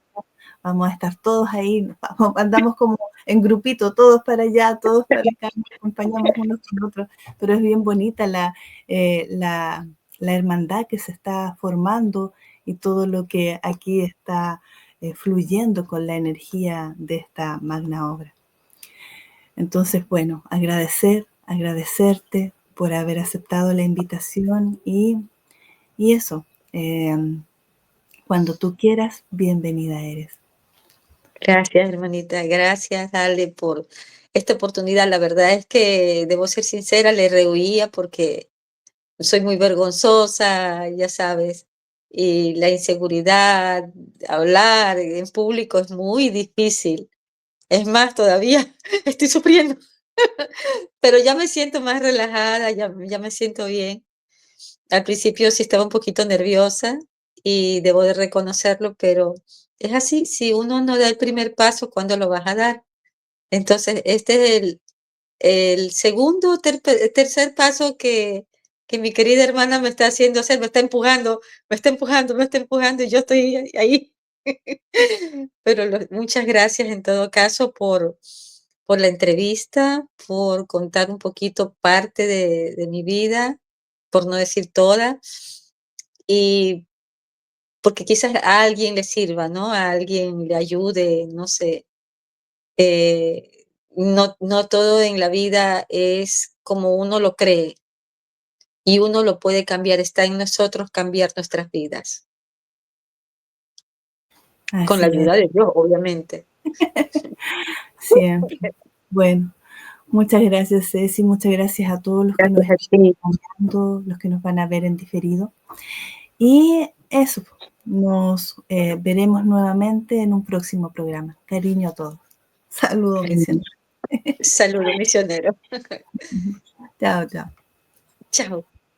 [SPEAKER 1] Vamos a estar todos ahí, andamos como en grupito, todos para allá, todos para acá, nos acompañamos unos con otros, pero es bien bonita la hermandad que se está formando y todo lo que aquí está fluyendo con la energía de esta magna obra. Entonces, bueno, agradecerte por haber aceptado la invitación y eso, cuando tú quieras, bienvenida eres.
[SPEAKER 2] Gracias, hermanita. Gracias, Ale, por esta oportunidad. La verdad es que, debo ser sincera, le rehuía porque soy muy vergonzosa, ya sabes, y la inseguridad, hablar en público es muy difícil. Es más, todavía estoy sufriendo, pero ya me siento más relajada, ya me siento bien. Al principio sí estaba un poquito nerviosa y debo de reconocerlo, pero es así, si uno no da el primer paso, ¿cuándo lo vas a dar? Entonces, este es el segundo o tercer paso que mi querida hermana me está haciendo hacer, me está empujando, me está empujando, me está empujando, y yo estoy ahí. Pero muchas gracias en todo caso por la entrevista, por contar un poquito parte de mi vida, por no decir toda, y porque quizás a alguien le sirva, ¿no? A alguien le ayude, no sé. No todo en la vida es como uno lo cree, y uno lo puede cambiar, está en nosotros cambiar nuestras vidas, con la
[SPEAKER 1] Así es,
[SPEAKER 2] ayuda de Dios, obviamente.
[SPEAKER 1] siempre. Bueno, muchas gracias, Ceci, muchas gracias a todos los que nos
[SPEAKER 2] Gracias a
[SPEAKER 1] están
[SPEAKER 2] ti.
[SPEAKER 1] acompañando, los que nos van a ver en diferido. Y eso, nos veremos nuevamente en un próximo programa. Cariño a todos. Saludos, misionero.
[SPEAKER 2] Saludos, misionero.
[SPEAKER 1] Chao, chao.
[SPEAKER 2] Chao.